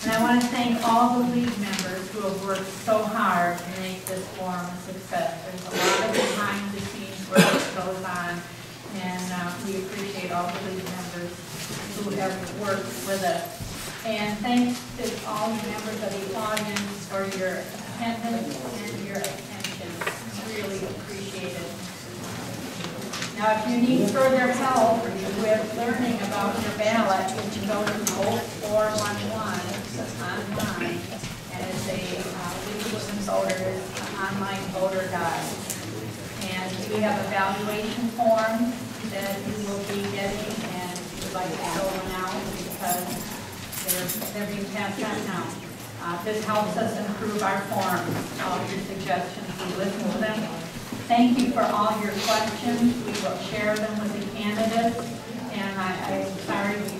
S1: And I want to thank all the league members who have worked so hard to make this forum a success. There's a lot of behind the scenes work that goes on, and we appreciate all the league members who have worked with us. And thanks to all the members of the audience for your attendance and your attention. Really appreciate it. Now, if you need further help with learning about your ballot, you can go to Vote 411 online, and it's a League of Women Voters online voter guide. And we have evaluation forms that you will be getting, and if you'd like to fill one out, because they're being passed out now. This helps us improve our forms. All your suggestions, we listen to them. Thank you for all your questions. We will share them with the candidates, and I'm sorry we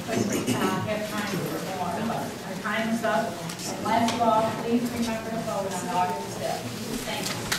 S1: couldn't have time for more, but our time is up. And last of all, please remember to vote on August 5th. Thank you.